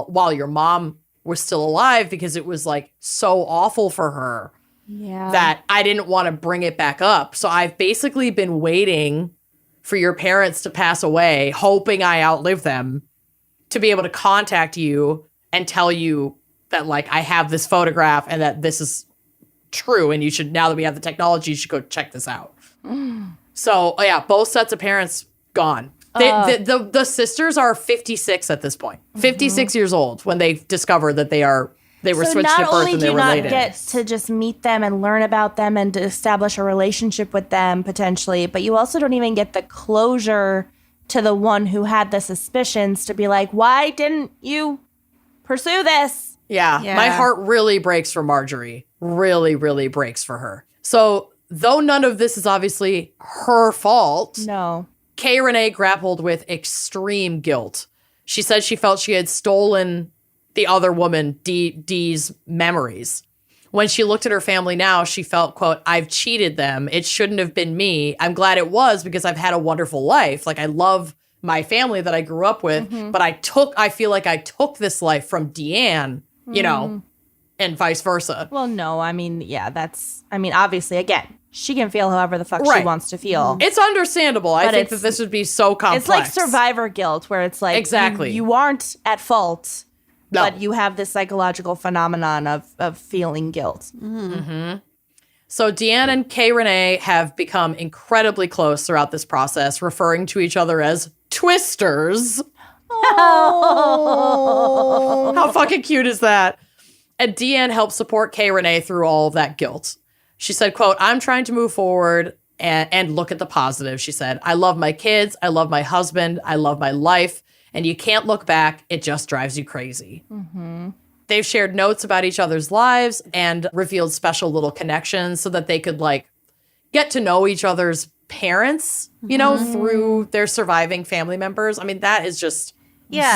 while your mom was still alive because it was like so awful for her Yeah. that I didn't want to bring it back up. So I've basically been waiting for your parents to pass away, hoping I outlive them, to be able to contact you and tell you that, like, I have this photograph and that this is true. And you should, now that we have the technology, you should go check this out. So, yeah, both sets of parents gone. The sisters are 56 at this point, 56 years old when they discovered that they were So switched not at birth only and do they're you not related. get to just meet them and learn about them and to establish a relationship with them potentially, but you also don't even get the closure to the one who had the suspicions to be like, why didn't you pursue this? Yeah, Yeah. my heart really breaks for Marjorie. Really, really breaks for her. So, though none of this is obviously her fault, No. Kay Renee grappled with extreme guilt. She said she felt she had stolen the other woman, Dee's memories. When she looked at her family now, she felt, quote, I've cheated them. It shouldn't have been me. I'm glad it was because I've had a wonderful life. Like, I love my family that I grew up with, but I feel like I took this life from Deanne, you know, and vice versa. Well, no, I mean, yeah, obviously, again, she can feel however the fuck she Right. wants to feel. It's understandable. I But think that this would be so complex. It's like survivor guilt, where it's like Exactly. you aren't at fault, No. but you have this psychological phenomenon of feeling guilt. So Deanne and Kay Renee have become incredibly close throughout this process, referring to each other as twisters. Oh. How fucking cute is that? And Deanne helped support Kay Renee through all of that guilt. She said, quote, I'm trying to move forward and look at the positive. She said, I love my kids. I love my husband. I love my life. And you can't look back. It just drives you crazy. They've shared notes about each other's lives and revealed special little connections so that they could like get to know each other's parents, you know, through their surviving family members. I mean, that is just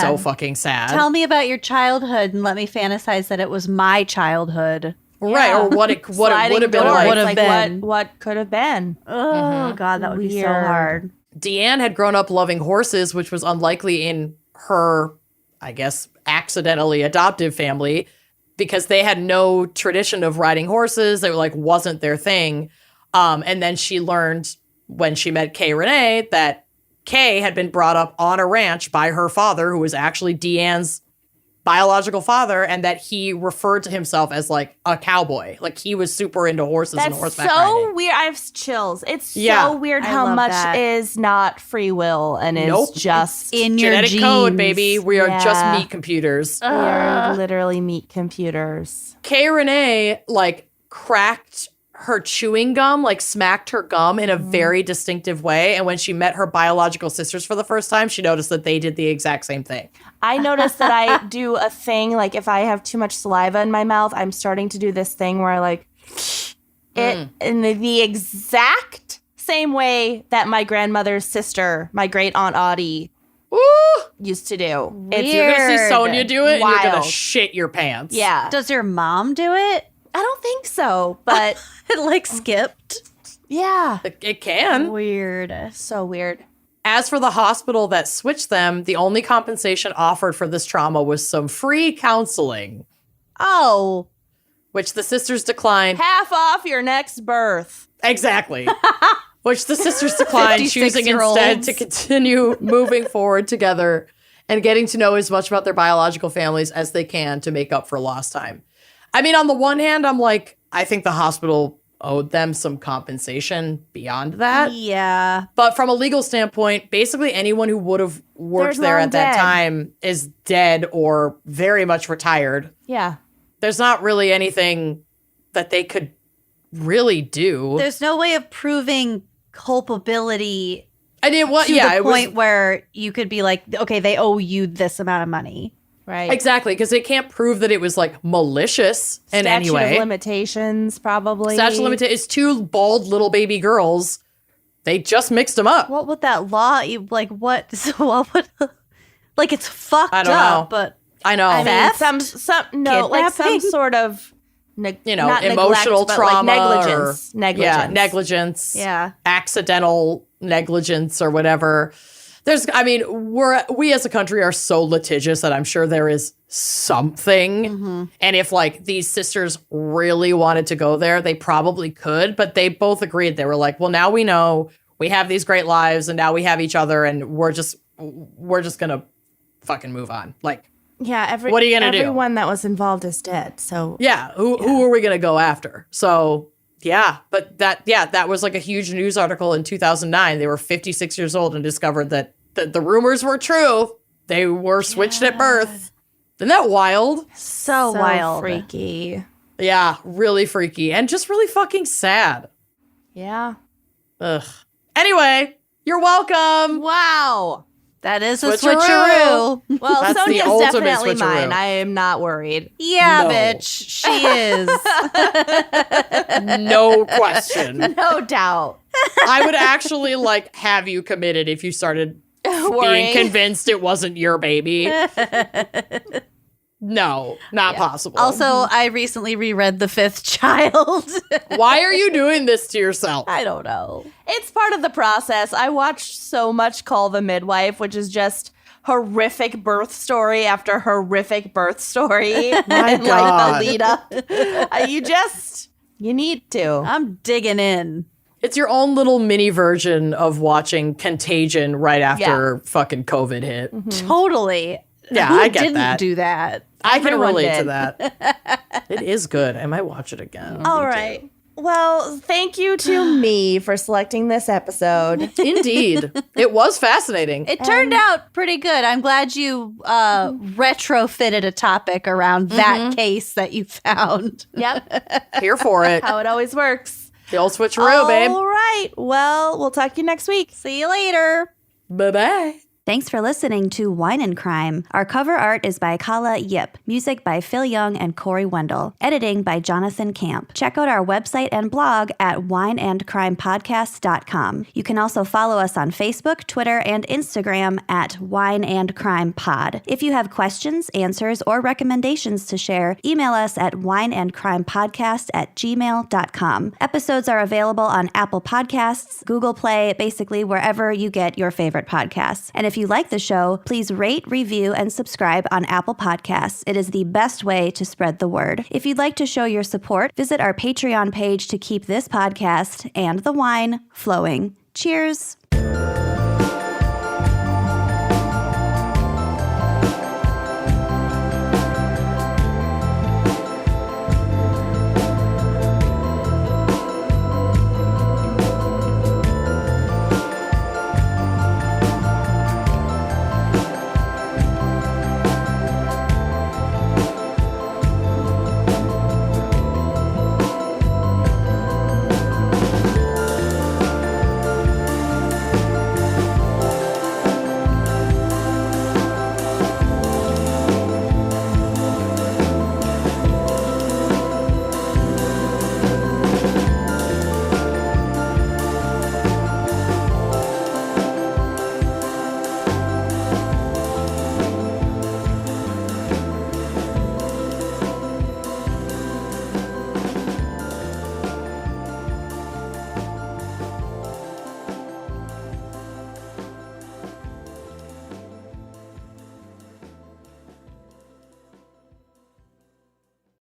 so fucking sad. Tell me about your childhood and let me fantasize that it was my childhood. Right, or what it would have been Doors, like. Would've been. What could have been. Oh, God, that would be so Weird. hard. Deanne had grown up loving horses, which was unlikely in her, I guess, accidentally adoptive family because they had no tradition of riding horses. It like wasn't their thing. And then she learned when she met Kay Renee that Kay had been brought up on a ranch by her father, who was actually Deanne's biological father, and that he referred to himself as like a cowboy. Like he was super into horses and That's horseback so riding. weird. I have chills. It's Yeah. so weird I how love much that. is not free will and is Nope. just In your Genetic genes. code, baby. We are just Yeah. meat computers. we are literally meat computers. Kay Renee like cracked her chewing gum, like smacked her gum in a very distinctive way. And when she met her biological sisters for the first time, she noticed that they did the exact same thing. I noticed that I do a thing, like if I have too much saliva in my mouth, I'm starting to do this thing where I like it in the exact same way that my grandmother's sister, my great aunt Audie, Woo! used to do. If you're gonna see Weird. Sonia do it, you're gonna Wild. shit your pants. Yeah. Does your mom do it? I don't think so, but It like skipped. yeah. It can. Weird. So weird. As for the hospital that switched them, the only compensation offered for this trauma was some free counseling, Oh, which the sisters declined. Half off your next birth. Exactly. Which the sisters declined, choosing 56-year-olds. instead to continue moving forward together and getting to know as much about their biological families as they can to make up for lost time. I mean, on the one hand, I'm like, I think the hospital owed them some compensation beyond that. yeah. But from a legal standpoint, basically anyone who would have worked They're there long at that dead. time is dead or very much retired. Yeah. There's not really anything that they could really do. There's no way of proving culpability I did what? to Yeah, the it was point where you could be like, okay, they owe you this amount of money. Right. exactly because they can't prove that it was like malicious in any Statute way. of limitations, probably. Statute of limitations. It's two bald little baby girls. They just mixed them up. What would that law like? What? So what would? Like it's fucked I don't up, know. but I know. I mean, Theft? like some Kidnapping? sort of, not emotional neglect, but trauma, like negligence. or, Negligence. Yeah, negligence. yeah. Accidental negligence or whatever. We as a country are so litigious that I'm sure there is something. And if like these sisters really wanted to go there, they probably could, but they both agreed. They were like, well, now we know we have these great lives and now we have each other and we're just gonna fucking move on. Like, Yeah. What are you gonna do? Everyone that was involved is dead. So yeah, who are we gonna go after? So yeah, but that was like a huge news article in 2009. They were 56 years old and discovered that the rumors were true. They were switched at birth. Isn't that wild? So wild. freaky. Yeah, really freaky and just really fucking sad. Yeah. Ugh. Anyway, you're welcome. Wow. That is a Switcheroo. switcheroo. Well, That's the Sonia's ultimate definitely switcheroo. mine. I am not worried. Yeah, No. bitch. She is. No question. No doubt. I would actually like have you committed if you started being Worrying. convinced it wasn't your baby. No, not possible. Also, I recently reread The Fifth Child. Why are you doing this to yourself? I don't know. It's part of the process. I watched so much Call the Midwife, which is just horrific birth story after horrific birth story. My and God. like the lead up. You need to. I'm digging in. It's your own little mini version of watching Contagion right after fucking COVID hit. Totally. Yeah, Who I get didn't that. do that? I can Everyone relate to did. that. It is good. I might watch it again. All right. Well, thank you to me for selecting this episode. Indeed. It was fascinating. It turned out pretty good. I'm glad you retrofitted a topic around that case that you found. Yep. Here for it. How it always works. The old switcheroo, babe. All right. Well, we'll talk to you next week. See you later. Bye-bye. Thanks for listening to Wine and Crime. Our cover art is by Kala Yip, music by Phil Young and Corey Wendell, editing by Jonathan Camp. Check out our website and blog at wineandcrimepodcast.com. You can also follow us on Facebook, Twitter, and Instagram at Wine and Crime Pod. If you have questions, answers, or recommendations to share, email us at wineandcrimepodcast@gmail.com. Episodes are available on Apple Podcasts, Google Play, basically wherever you get your favorite podcasts. And if you like the show, please rate, review, and subscribe on Apple Podcasts. It is the best way to spread the word. If you'd like to show your support, visit our Patreon page to keep this podcast and the wine flowing. Cheers!